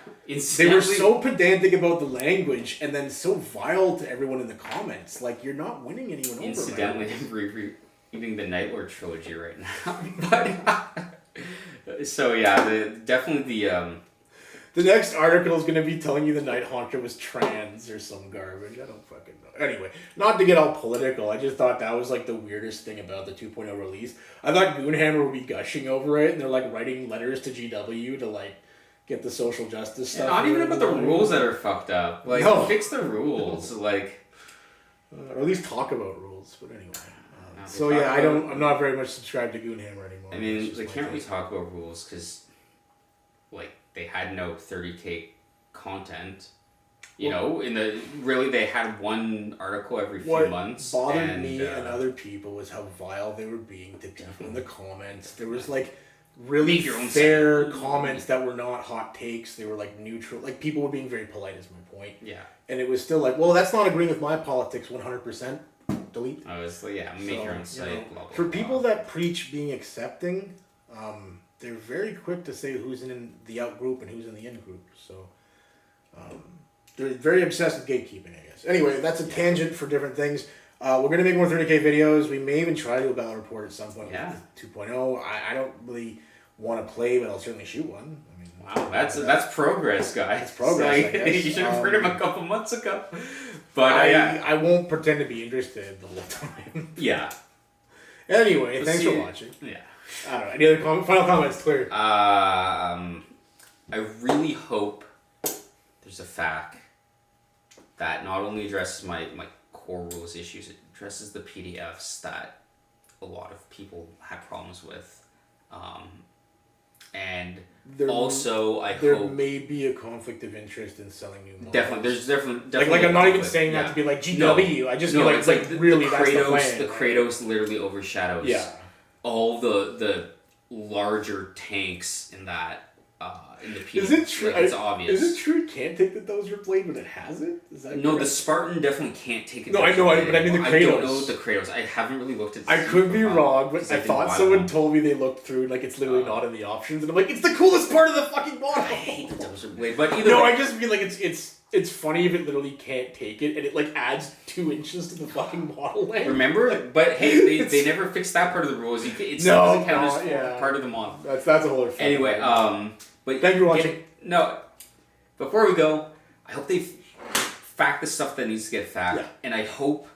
They were so pedantic about the language and then so vile to everyone in the comments. Like, you're not winning anyone over. Incidentally, I'm reading the Night Lord trilogy right now. But, so yeah, definitely the next article is going to be telling you the Night Haunter was trans or some garbage. I don't fucking know. Anyway, not to get all political, I just thought that was like the weirdest thing about the 2.0 release. I thought Goonhammer would be gushing over it, and they're like writing letters to GW to like get the social justice stuff. Not even about the rules that are fucked up. Like, fix the rules. Like, or at least talk about rules. But anyway. So yeah, I'm not very much subscribed to Goonhammer anymore. I mean, they can't really talk about rules because, like, they had no 30K content. You know, they had one article every few months. What bothered me and other people was how vile they were being to people in the comments. There was like really fair comments that were not hot takes. They were like neutral. Like, people were being very polite, is my point. Yeah. And it was still like, well, that's not agreeing with my politics 100%. Delete. Obviously, yeah. Make your own site. You know, blah, blah, for blah. people that preach being accepting, they're very quick to say who's in the out group and who's in the in group. So they're very obsessed with gatekeeping, I guess. Anyway, that's a tangent for different things. We're going to make more 30K videos. We may even try to do a battle report at some point with 2.0. I don't really want to play, but I'll certainly shoot one. I mean, wow, that's progress, guys. That's progress, I guess. You should have heard him a couple months ago. But I won't pretend to be interested the whole time. Yeah. Anyway, thanks for watching. Yeah. I don't know. Any other final comments, Cleary? I really hope there's a FAQ that not only addresses my core rules issues, it addresses the PDFs that a lot of people had problems with. And There there may be a conflict of interest in selling new models. Definitely, there's definitely like I'm not even conflict, saying that to be like GW. No. I just no, feel like it's like the, really the that's the Kratos. plan. The Kratos literally overshadows all the larger tanks in that in the piece. Is it true? Like, it's obvious. Is it true it can't take the Dozer Blade when it has it? Is that no, correct? the Spartan definitely can't take it. No, I know, but I mean the Kratos. I don't know the Kratos. I haven't really looked at. I could be wrong, but I thought someone told me they looked through like it's literally not in the options, and I'm like, it's the coolest part of the fucking model. I hate the Dozer Blade, but either no, way, I just mean like it's funny if it literally can't take it, and it like adds 2 inches to the fucking model length. Remember, but hey, they never fixed that part of the rules. It's part of the model. That's a whole other. Anyway, but thank you for watching. Before we go, I hope they fact the stuff that needs to get fact, and I hope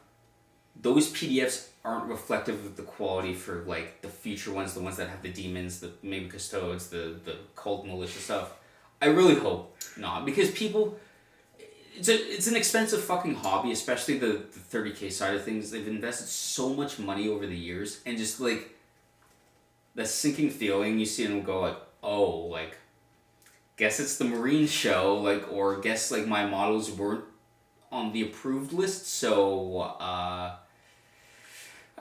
those PDFs aren't reflective of the quality for like the future ones, the ones that have the demons, the maybe custodes, the cult militia stuff. I really hope not, because people. It's an expensive fucking hobby, especially the 30K side of things. They've invested so much money over the years, and just like the sinking feeling you see and go like, oh, like guess it's the Marine show, like, or guess like my models weren't on the approved list, so I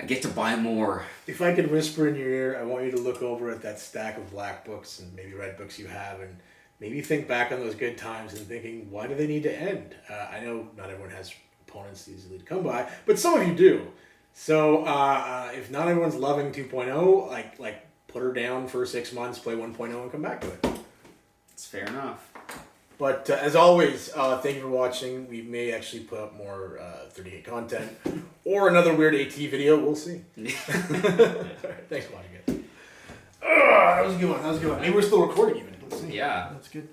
get to buy more. If I could whisper in your ear, I want you to look over at that stack of black books and maybe red books you have, and maybe think back on those good times and thinking, why do they need to end? I know not everyone has opponents easily to come by, but some of you do. So if not everyone's loving 2.0, like put her down for 6 months, play 1.0, and come back to it. It's fair enough. But as always, thank you for watching. We may actually put up more 30K content or another weird AT video. We'll see. All right, thanks for watching, guys. That was a good one. Maybe we're still recording even. Let's see. Yeah. That's good.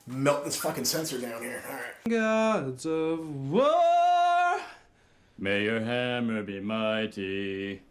Melt this fucking sensor down here. All right. Gods of war, may your hammer be mighty.